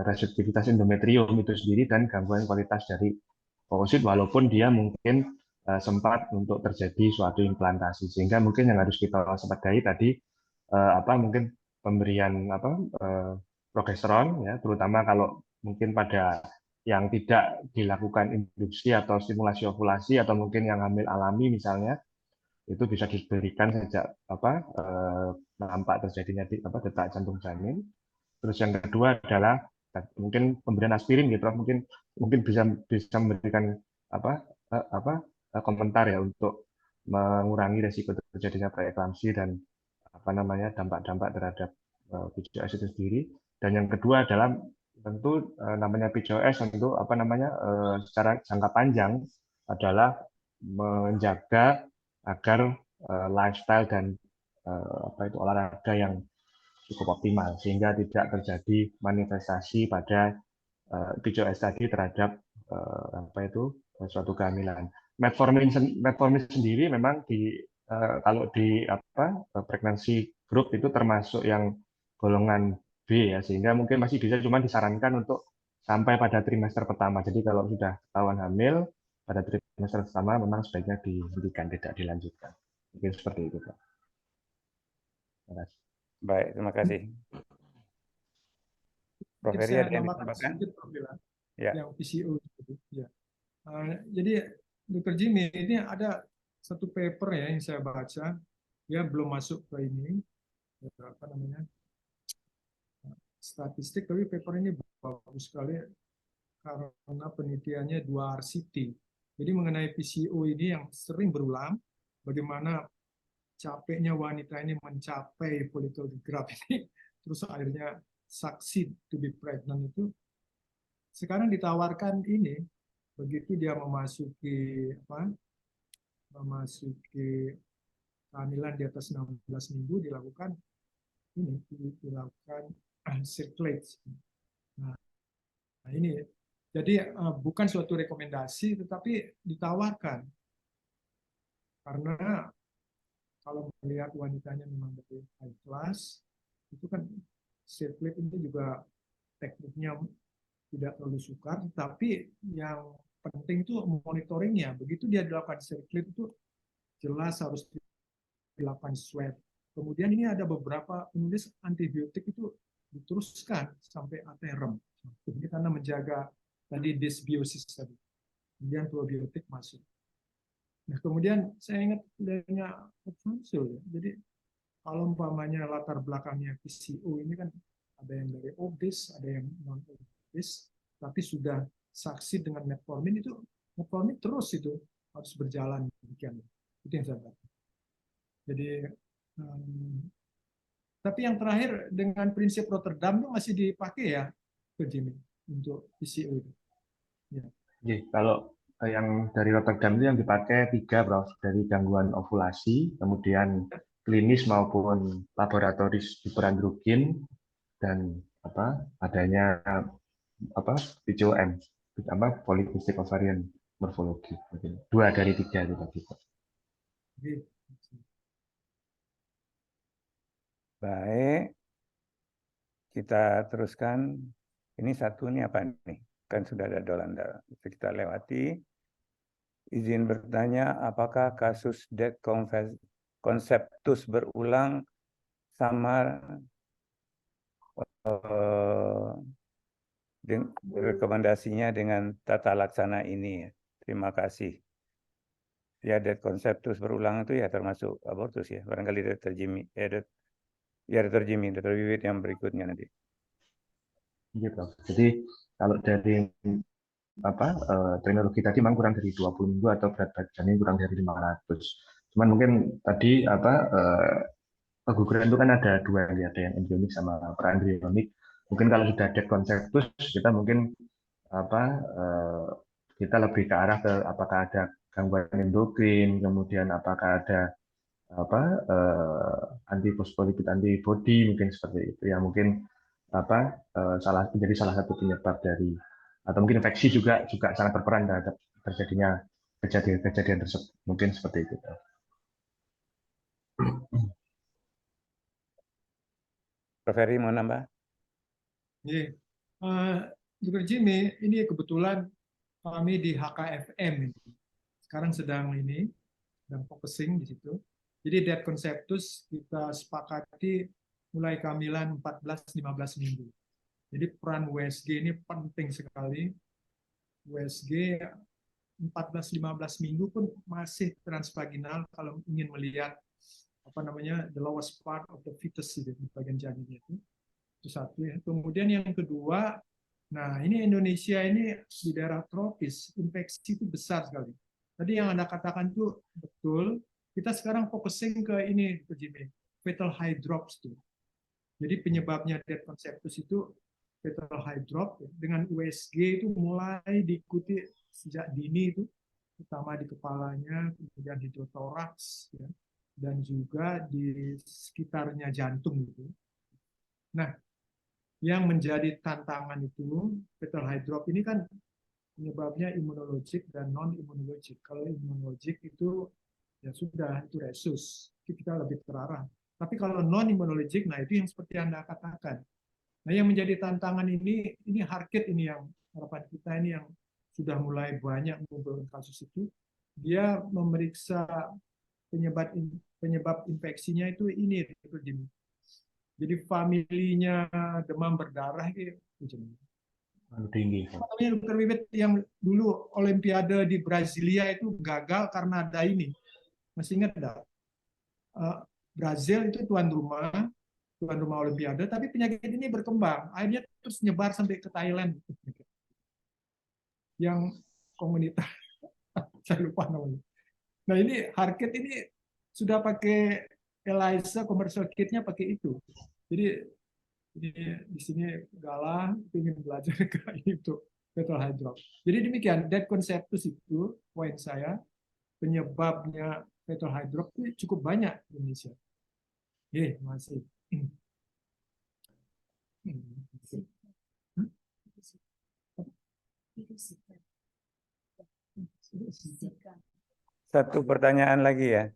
resektivitas endometrium itu sendiri dan gangguan kualitas dari oosit walaupun dia mungkin sempat untuk terjadi suatu implantasi, sehingga mungkin yang harus kita waspadai tadi mungkin pemberian progesteron, ya, terutama kalau mungkin pada yang tidak dilakukan induksi atau stimulasi ovulasi atau mungkin yang hamil alami misalnya, itu bisa diberikan sejak nampak terjadinya detak jantung janin. Terus yang kedua adalah mungkin pemberian aspirin gitu, mungkin bisa memberikan komentar ya untuk mengurangi resiko terjadinya preeklamsi dan dampak-dampak terhadap PCOS itu sendiri. Dan yang kedua adalah tentu namanya PCOS tentu secara jangka panjang adalah menjaga agar lifestyle dan olahraga yang cukup optimal sehingga tidak terjadi manifestasi pada PCOS tadi terhadap suatu kehamilan. Metformin sendiri memang kalau di pregnancy group itu termasuk yang golongan B, ya, sehingga mungkin masih bisa cuma disarankan untuk sampai pada trimester pertama. Jadi kalau sudah ketahuan hamil pada trimester pertama memang sebaiknya dihentikan, tidak dilanjutkan. Mungkin seperti itu, Pak. Terima kasih. Baik, terima kasih. Prof. Heri ada yang ditambahkan? Ya. Yang PCO. Ya. Jadi Dr. Jimmy, ini ada satu paper ya yang saya baca, ya belum masuk ke ini, statistik, tapi paper ini bagus sekali karena penelitiannya 2 RCT. Jadi mengenai PCO ini yang sering berulang, bagaimana capeknya wanita ini mencapai follicle growth ini, terus akhirnya succeed to be pregnant itu, sekarang ditawarkan ini, begitu dia memasuki kehamilan di atas 16 minggu dilakukan circlate. Nah, ini jadi bukan suatu rekomendasi tetapi ditawarkan karena kalau melihat wanitanya memang dari high class, itu kan circlate ini juga tekniknya tidak terlalu sukar, tapi yang penting itu monitoringnya. Begitu dia dilakukan circlate itu jelas harus dilakukan swab. Kemudian ini ada beberapa penulis antibiotik itu diteruskan sampai aterem. Ini karena menjaga tadi dysbiosis tadi. Kemudian probiotik masuk. Nah, kemudian saya ingat adanya konsul ya. Jadi kalau umpamanya latar belakangnya PCO ini kan ada yang dari obes, ada yang non obes, tapi sudah saksi dengan metformin itu metformin terus itu harus berjalan demikian. Itu yang saya baca. Jadi tapi yang terakhir dengan prinsip Rotterdam itu masih dipakai ya, Pak Jimmy, untuk PCO itu. Ya. Jadi, kalau yang dari Rotterdam itu yang dipakai 3, Prof, dari gangguan ovulasi, kemudian klinis maupun laboratoris hiperandrogen, dan adanya PCOM, polycystic ovarian morphology. 2 dari 3 itu tadi. Baik. kita teruskan. Ini satu nih apa nih? Kan sudah ada Dolanda. Kita lewati. Izin bertanya, apakah kasus debt conceptus berulang sama rekomendasinya dengan tata laksana ini? Terima kasih. Ya, debt conceptus berulang itu ya termasuk abortus ya. Barangkali Dr. Jimmy, Dr. Jimmy, Dr. Wiwit yang berikutnya nanti. Gitu. Jadi kalau dari teknologi tadi memang kurang dari 20 minggu atau berat badannya kurang dari 500. Cuman mungkin tadi keguguran itu kan ada dua ya, ada yang embryonik sama praembryonik. Mungkin kalau sudah dead conceptus kita mungkin kita lebih ke arah ke apakah ada gangguan endokrin, kemudian apakah ada antifosfolipid antibody mungkin seperti itu ya, mungkin menjadi salah satu penyebab dari, atau mungkin infeksi juga sangat berperan terhadap terjadinya kejadian tersebut, mungkin seperti itu. Prof. Heri mau nambah? Iya. Dr. Jimmy, ini kebetulan kami di HKFM ini. Sekarang sedang focusing di situ. Jadi dead conceptus kita sepakati mulai kehamilan 14-15 minggu. Jadi peran USG ini penting sekali. USG 14-15 minggu pun masih transvaginal kalau ingin melihat the lowest part of the fetus di bagian janinnya itu satu ya. Kemudian yang kedua, nah ini Indonesia ini di daerah tropis, infeksi itu besar sekali. Tadi yang Anda katakan itu betul. Kita sekarang focusing ke ini, Jimmy, fetal hydrops tuh. Jadi penyebabnya dead conceptus itu fetal hydrop dengan USG itu mulai diikuti sejak dini itu, terutama di kepalanya, kemudian hidrotoraks, ya, dan juga di sekitarnya jantung gitu. Nah, yang menjadi tantangan itu fetal hydrop ini kan penyebabnya imunologik dan non imunologik. Kalau imunologik itu ya sudah, itu resus, itu kita lebih terarah. Tapi kalau non imunologik, nah itu yang seperti Anda katakan. Nah, yang menjadi tantangan ini heart rate ini yang harapan kita ini yang sudah mulai banyak mengumpulkan kasus itu, dia memeriksa penyebab infeksinya itu ini, jadi familinya demam berdarah itu tinggi. Dr. Wiwit yang dulu Olimpiade di Brasilia itu gagal karena ada ini, masih ingat enggak? Brazil itu tuan rumah Olimpiade, tapi penyakit ini berkembang, akhirnya terus nyebar sampai ke Thailand. Yang komunitas, saya lupa namanya. Nah ini heart kit ini sudah pakai ELISA, commercial kitnya pakai itu. Jadi di sini Galah ingin belajar ke itu fetal hydrop. Jadi demikian, dead conceptus itu poin saya, penyebabnya fetal hydrop itu cukup banyak di Indonesia. Masih. Satu pertanyaan lagi ya.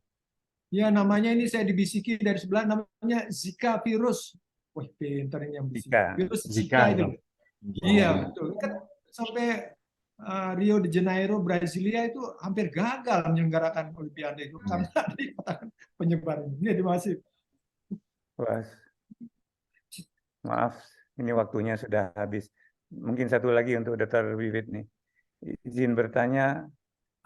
Ya, namanya ini saya dibisiki dari sebelah, namanya Zika virus. Wah, pintar ini yang bisik. Virus Zika itu. Iya, betul. Kan sampai Rio de Janeiro, Brasilia itu hampir gagal menyelenggarakan Olimpiade itu karena dikatakan penyebaran. Ini masih. Maaf, ini waktunya sudah habis. Mungkin satu lagi untuk Dr. Wiwit nih. Izin bertanya,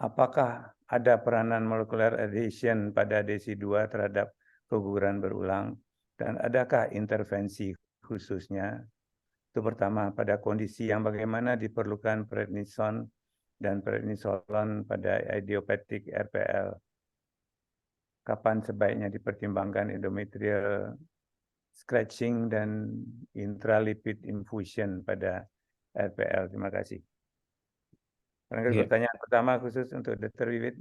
apakah ada peranan molecular adhesion pada DESI2 terhadap keguguran berulang? Dan adakah intervensi khususnya? Itu pertama, pada kondisi yang bagaimana diperlukan prednison dan prednisolon pada idiopathic RPL? Kapan sebaiknya dipertimbangkan endometrial scratching dan intralipid infusion pada RPL? Terima kasih. Pertanyaan pertama khusus untuk Dr. Wiwit.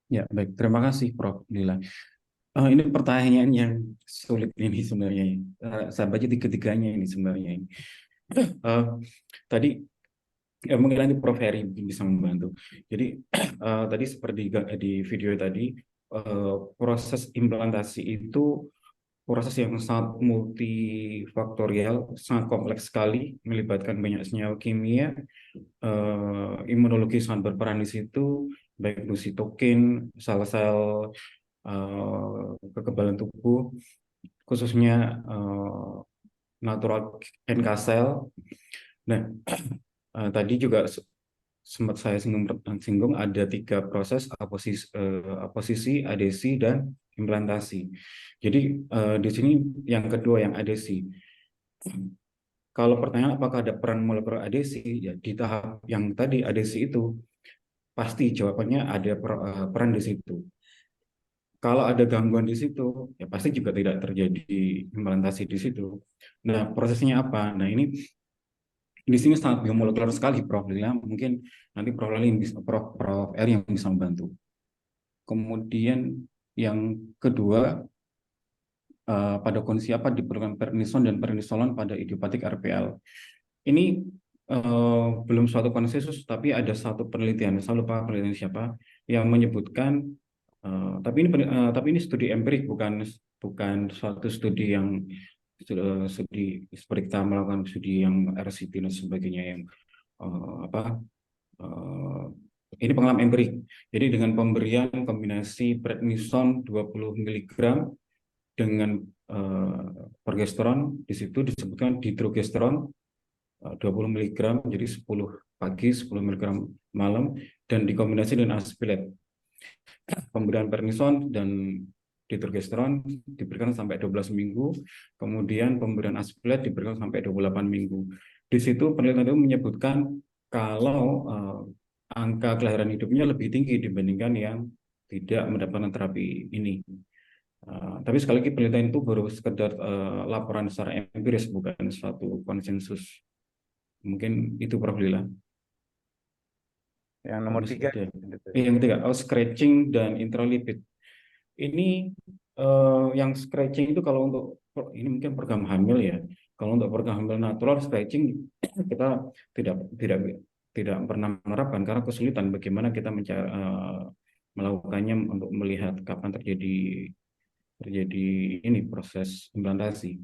Ya, baik. Terima kasih, Prof. Lila. Ini pertanyaan yang sulit ini sebenarnya. Saya baca tiga-tiganya ini sebenarnya. Tadi mungkin nanti Prof. Heri bisa membantu. Jadi tadi seperti di video tadi, proses implantasi itu proses yang sangat multifaktorial, sangat kompleks sekali, melibatkan banyak senyawa kimia. Imunologi sangat berperan di situ, baik itu sitokin, sel-sel kekebalan tubuh, khususnya natural NK cell. Nah, tadi juga sempat saya singgung ada 3 proses, aposisi, adesi, dan implantasi. Jadi di sini yang kedua, yang adesi. Kalau pertanyaan apakah ada peran molekuler adesi, ya di tahap yang tadi adesi itu pasti jawabannya ada peran di situ. Kalau ada gangguan di situ, ya pasti juga tidak terjadi implantasi di situ. Nah, prosesnya apa? Nah, ini di sini sangat biomolekuler sekali, Prof. Lila. Mungkin nanti Prof. Lila bisa, Prof. R yang bisa membantu. Kemudian yang kedua, pada kondisi apa diperlukan prednison dan prednisolon pada idiopatik RPL. Ini belum suatu konsensus, tapi ada satu penelitian, saya lupa penelitian siapa, yang menyebutkan, tapi ini studi empirik, bukan suatu studi yang studi seperti kita melakukan studi yang RCT dan sebagainya yang ini pengalaman empirik. Jadi dengan pemberian kombinasi prednison 20 mg dengan progesteron, di situ disebutkan dihidrogesteron 20 mg, jadi 10 pagi, 10 mg malam, dan dikombinasi dengan aspilet. Pemberian prednison dan dihidrogesteron diberikan sampai 12 minggu, kemudian pemberian aspilet diberikan sampai 28 minggu. Di situ penelitian itu menyebutkan kalau angka kelahiran hidupnya lebih tinggi dibandingkan yang tidak mendapatkan terapi ini. Tapi sekali lagi penelitian itu baru sekedar laporan secara empiris, bukan suatu konsensus. Mungkin itu, Prof. Lila. Yang nomor 3. Yang ketiga, scratching dan intralipid. Ini yang scratching itu kalau untuk ini mungkin program hamil ya. Kalau untuk program hamil natural, scratching kita tidak pernah menerapkan karena kesulitan bagaimana kita melakukannya untuk melihat kapan terjadi ini proses implantasi.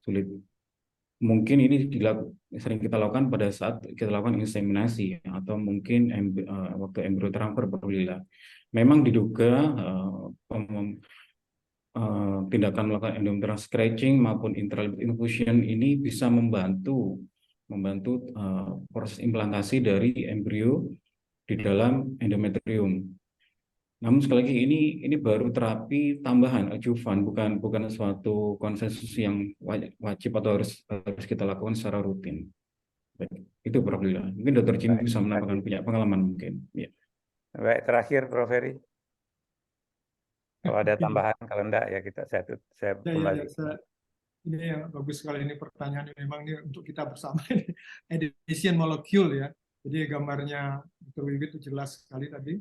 Sulit. Mungkin ini sering kita lakukan pada saat kita lakukan inseminasi atau mungkin waktu embrio transfer berbeda. Memang diduga tindakan melakukan endometrial scratching maupun intralipid infusion ini bisa membantu proses implantasi dari embrio di dalam endometrium. Namun sekali lagi ini baru terapi tambahan adjuvan, bukan suatu konsensus yang wajib atau harus kita lakukan secara rutin. Baik, itu Prof. Lila. Mungkin Dr. Jimmy bisa menambahkan punya pengalaman mungkin. Ya. Baik, terakhir Prof. Heri. Kalau ada tambahan, kalau enggak ya saya kembali. Ini yang bagus sekali, ini pertanyaan memang ini untuk kita bersama ini. Adhesion molecule ya. Jadi gambarnya Dr. Wiwit itu jelas sekali tadi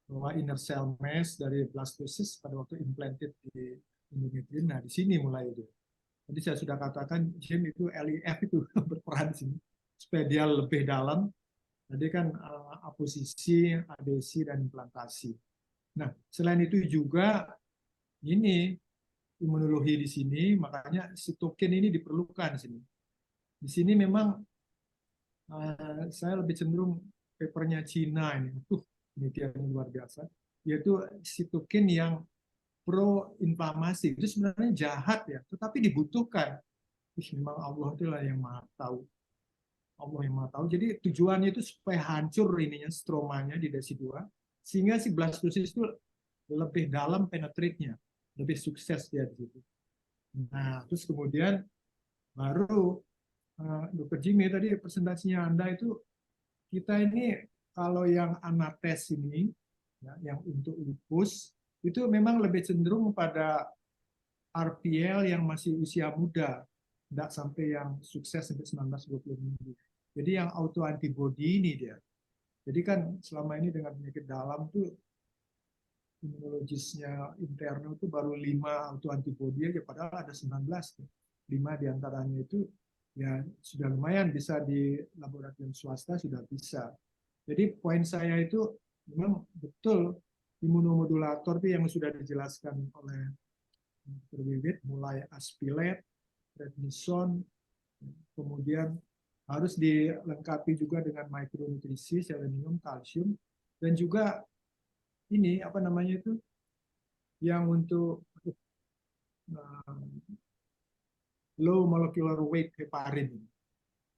bahwa inner cell mass dari blastocyst pada waktu implanted di endometrium. Nah, di sini mulai itu. Tadi saya sudah katakan Jim itu LIF itu berperan di sini supaya dia lebih dalam. Tadi kan aposisi, adesi, dan implantasi. Nah, selain itu juga ini imunologi di sini, makanya sitokin ini diperlukan di sini. Di sini memang saya lebih cenderung papernya Cina ini. Penelitian luar biasa, yaitu sitokin yang pro-inflamasi. Itu sebenarnya jahat ya, tetapi dibutuhkan. Memang Allah itulah yang maha tahu. Allah yang maha tahu. Jadi tujuannya itu supaya hancur ininya, stromanya di desi 2, sehingga si blastocyst itu lebih dalam penetrate-nya, lebih sukses dia di situ. Nah, terus kemudian baru Dr. Jimmy tadi presentasinya Anda itu, kita ini kalau yang anates ini, ya, yang untuk lupus, itu memang lebih cenderung pada RPL yang masih usia muda, tidak sampai yang sukses sampai 19-20 minggu. Jadi yang autoantibody ini dia. Jadi kan selama ini dengan penyakit dalam tuh imunologisnya interno itu baru 5 autoantibody aja, padahal ada 19. 5 diantaranya itu ya sudah lumayan bisa di laboratorium swasta sudah bisa. Jadi poin saya itu memang betul imunomodulator itu yang sudah dijelaskan oleh Dr. Wiwit, mulai aspilate, prednison, kemudian harus dilengkapi juga dengan mikronutrisi, selenium, kalsium, dan juga ini apa namanya itu yang untuk low molecular weight heparin.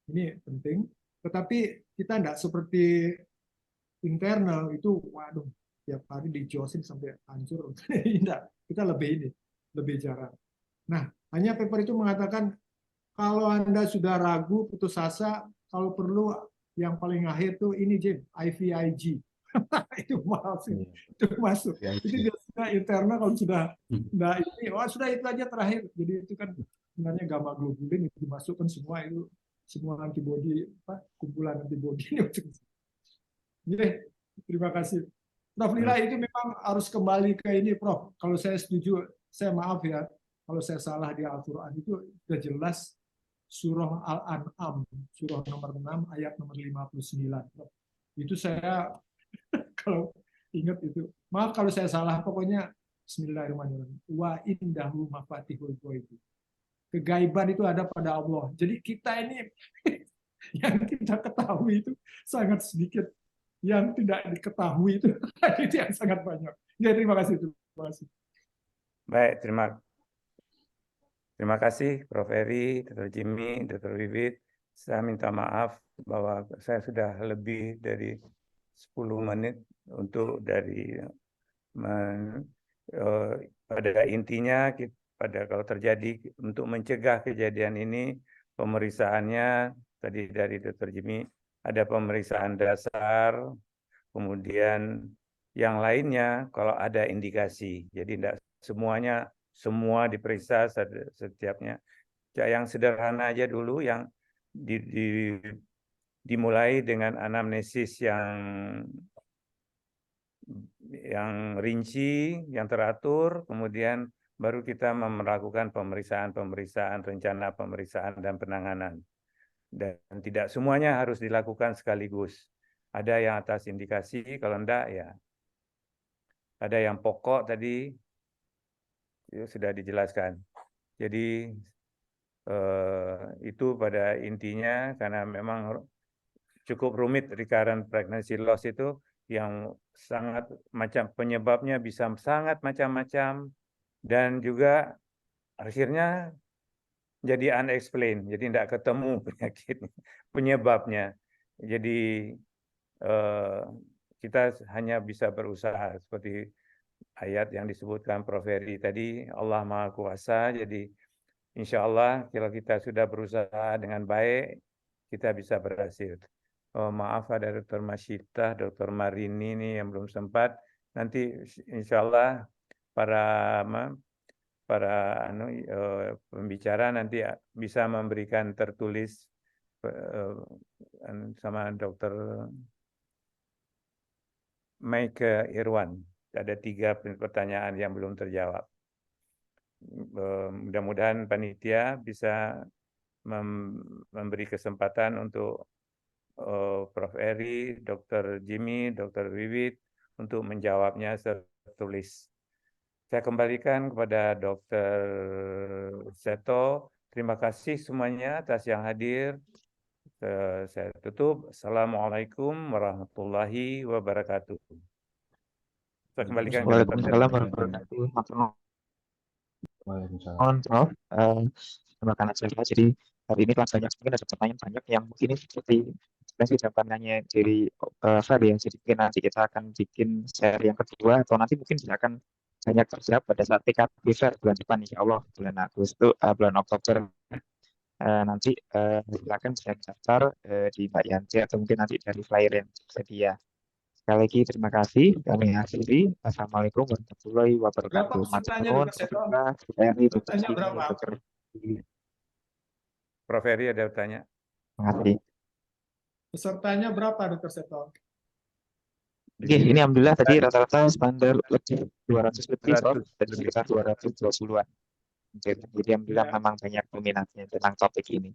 Ini penting, tetapi kita tidak seperti internal itu, waduh, tiap hari dijosin sampai hancur. Tidak, kita lebih jarang. Nah, hanya paper itu mengatakan kalau Anda sudah ragu, putus asa, kalau perlu yang paling akhir tuh ini Jim, IVIG. Itu masuk, itu masuk. Itu biasanya internal kalau sudah ini, sudah itu aja terakhir. Jadi itu kan sebenarnya gamma globulin itu dimasukkan semua itu, semua antibodi, kumpulan antibodi. Terima kasih. Prof Lila, itu memang harus kembali ke ini, Prof. Kalau saya setuju, saya maaf ya, kalau saya salah di Al-Quran itu sudah jelas surah Al-An'am, surah nomor 6, ayat nomor 59. Prof. Itu saya, kalau ingat itu, maaf kalau saya salah, pokoknya Bismillahirrahmanirrahim. Wa indahu mafatihul ghaib. Kegaiban itu ada pada Allah. Jadi kita ini yang kita ketahui itu sangat sedikit, yang tidak diketahui itu yang sangat banyak. Ya, terima kasih. Baik, terima kasih Prof. Eri, Dr. Jimmy, Dr. Wiwit. Saya minta maaf bahwa saya sudah lebih dari 10 menit untuk pada intinya kalau terjadi untuk mencegah kejadian ini, pemeriksaannya tadi dari Dr. Jimmy ada pemeriksaan dasar, kemudian yang lainnya kalau ada indikasi. Jadi tidak semuanya semua diperiksa setiapnya. Yang sederhana aja dulu, yang dimulai dengan anamnesis yang rinci, yang teratur, kemudian baru kita melakukan pemeriksaan, rencana pemeriksaan dan penanganan. Dan tidak semuanya harus dilakukan sekaligus. Ada yang atas indikasi, kalau enggak ya. Ada yang pokok tadi, itu sudah dijelaskan. Jadi itu pada intinya, karena memang cukup rumit recurrent pregnancy loss itu, yang sangat macam penyebabnya bisa sangat macam-macam, dan juga akhirnya jadi unexplained, jadi tidak ketemu penyakit penyebabnya. Jadi kita hanya bisa berusaha seperti ayat yang disebutkan Prof. Eri tadi, Allah Maha Kuasa. Jadi insya Allah kalau kita sudah berusaha dengan baik, kita bisa berhasil. Maaf ada Dr. Masyita, Dr. Marini ini yang belum sempat. Nanti insya Allah para pembicara nanti bisa memberikan tertulis sama Dr. Maike Irwan. Ada 3 pertanyaan yang belum terjawab. Mudah-mudahan panitia bisa memberi kesempatan untuk Prof. Eri, Dr. Jimmy, Dr. Wiwit untuk menjawabnya tertulis. Saya kembalikan kepada Dr. Seto. Terima kasih semuanya atas yang hadir. Saya tutup. Assalamualaikum warahmatullahi wabarakatuh. Saya kembalikan kepada Waalaikumsalam warahmatullahi wabarakatuh. Mohon Prof. Tambahkan saja. Jadi hari ini kelas banyak, mungkin ada pertanyaan banyak yang mungkin seperti jawabannya dari Feb ya. Jadi mungkin nanti kita akan bikin seri yang kedua, atau nanti mungkin kita akan banyak terjawab pada saat PKB Fair bulan depan, insya Allah bulan Agustus, bulan Oktober. Nanti silakan bisa daftar di Mbak Yanti atau mungkin nanti dari flyer yang tersedia. Sekali lagi terima kasih. Kami akhiri. Assalamualaikum warahmatullahi wabarakatuh. Prof. Eri ada bertanya? Terima kasih. Pesertanya berapa, Dr. Seto? Oke, ini alhamdulillah tadi rata-rata standar lebih 200 lebih, dari sekitar 220-an. Jadi alhamdulillah memang banyak peminatnya tentang topik ini.